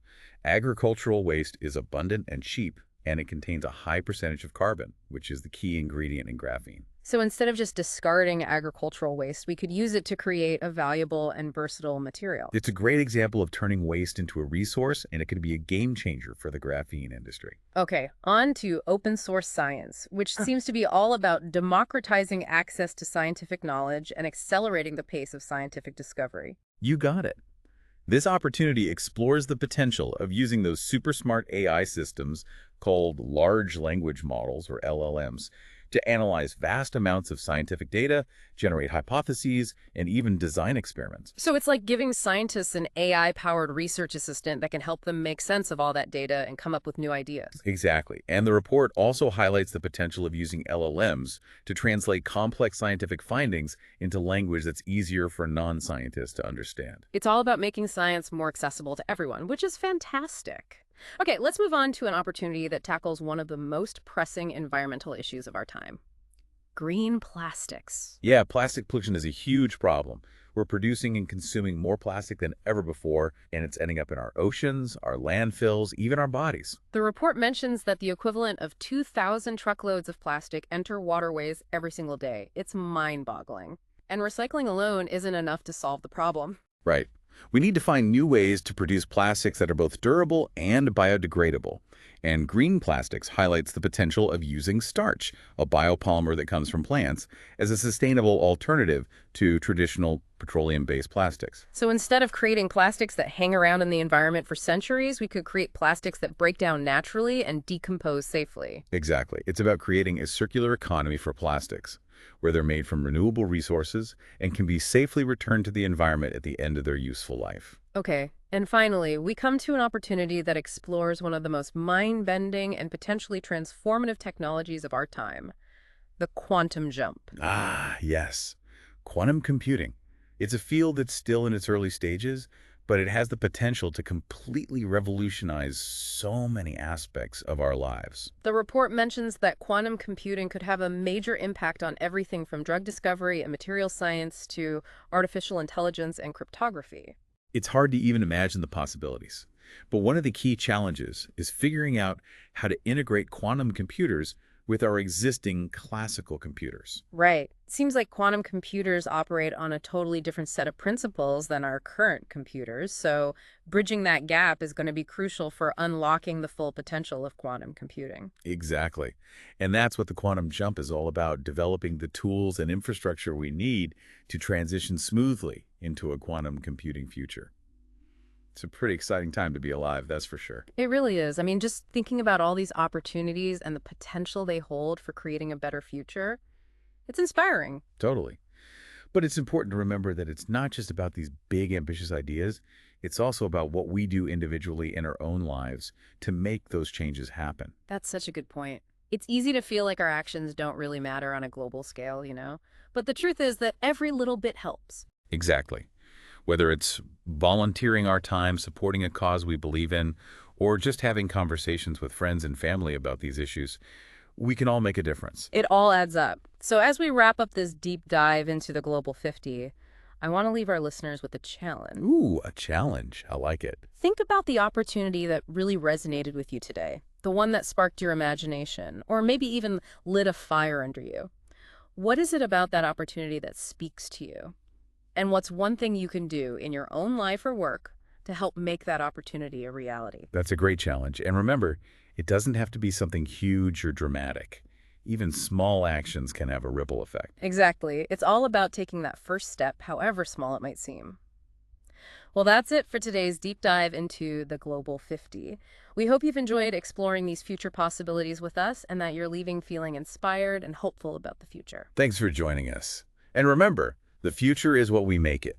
[SPEAKER 2] Agricultural waste is abundant and cheap, and it contains a high percentage of carbon, which is the key ingredient in graphene.
[SPEAKER 1] So instead of just discarding agricultural waste, we could use it to create a valuable and versatile material.
[SPEAKER 2] It's a great example of turning waste into a resource, and it could be a game changer for the graphene industry.
[SPEAKER 1] Okay, on to open source science, which seems to be all about democratizing access to scientific knowledge and accelerating the pace of scientific discovery.
[SPEAKER 2] You got it. This opportunity explores the potential of using those super smart AI systems called large language models, or LLMs, to analyze vast amounts of scientific data, generate hypotheses, and even design experiments.
[SPEAKER 1] So it's like giving scientists an AI-powered research assistant that can help them make sense of all that data and come up with new ideas.
[SPEAKER 2] Exactly. And the report also highlights the potential of using LLMs to translate complex scientific findings into language that's easier for non-scientists to understand.
[SPEAKER 1] It's all about making science more accessible to everyone, which is fantastic. Okay, let's move on to an opportunity that tackles one of the most pressing environmental issues of our time. Green plastics.
[SPEAKER 2] Yeah, plastic pollution is a huge problem. We're producing and consuming more plastic than ever before, and it's ending up in our oceans, our landfills, even our bodies.
[SPEAKER 1] The report mentions that the equivalent of 2,000 truckloads of plastic enter waterways every single day. It's mind-boggling. And recycling alone isn't enough to solve the problem.
[SPEAKER 2] Right. We need to find new ways to produce plastics that are both durable and biodegradable. And green plastics highlights the potential of using starch, a biopolymer that comes from plants, as a sustainable alternative to traditional petroleum-based plastics.
[SPEAKER 1] So instead of creating plastics that hang around in the environment for centuries, we could create plastics that break down naturally and decompose safely.
[SPEAKER 2] Exactly. It's about creating a circular economy for plastics, where they're made from renewable resources and can be safely returned to the environment at the end of their useful life.
[SPEAKER 1] Okay, and finally, we come to an opportunity that explores one of the most mind-bending and potentially transformative technologies of our time, the quantum jump.
[SPEAKER 2] Ah, yes. Quantum computing. It's a field that's still in its early stages, but it has the potential to completely revolutionize so many aspects of our lives.
[SPEAKER 1] The report mentions that quantum computing could have a major impact on everything from drug discovery and material science to artificial intelligence and cryptography.
[SPEAKER 2] It's hard to even imagine the possibilities. But one of the key challenges is figuring out how to integrate quantum computers with our existing classical computers.
[SPEAKER 1] Right. Seems like quantum computers operate on a totally different set of principles than our current computers, so bridging that gap is going to be crucial for unlocking the full potential of quantum computing.
[SPEAKER 2] Exactly. And that's what the quantum jump is all about, developing the tools and infrastructure we need to transition smoothly into a quantum computing future. It's a pretty exciting time to be alive, that's for sure.
[SPEAKER 1] It really is. I mean, just thinking about all these opportunities and the potential they hold for creating a better future, it's inspiring.
[SPEAKER 2] Totally. But it's important to remember that it's not just about these big, ambitious ideas. It's also about what we do individually in our own lives to make those changes happen.
[SPEAKER 1] That's such a good point. It's easy to feel like our actions don't really matter on a global scale, you know? But the truth is that every little bit helps.
[SPEAKER 2] Exactly. Whether it's volunteering our time, supporting a cause we believe in, or just having conversations with friends and family about these issues, we can all make a difference.
[SPEAKER 1] It all adds up. So as we wrap up this deep dive into the Global 50, I want to leave our listeners with a challenge.
[SPEAKER 2] Ooh, a challenge. I like it.
[SPEAKER 1] Think about the opportunity that really resonated with you today, the one that sparked your imagination, or maybe even lit a fire under you. What is it about that opportunity that speaks to you? And what's one thing you can do in your own life or work to help make that opportunity a reality?
[SPEAKER 2] That's a great challenge. And remember, it doesn't have to be something huge or dramatic. Even small actions can have a ripple effect.
[SPEAKER 1] Exactly. It's all about taking that first step, however small it might seem. Well, that's it for today's deep dive into the Global 50. We hope you've enjoyed exploring these future possibilities with us and that you're leaving feeling inspired and hopeful about the future.
[SPEAKER 2] Thanks for joining us. And remember, the future is what we make it.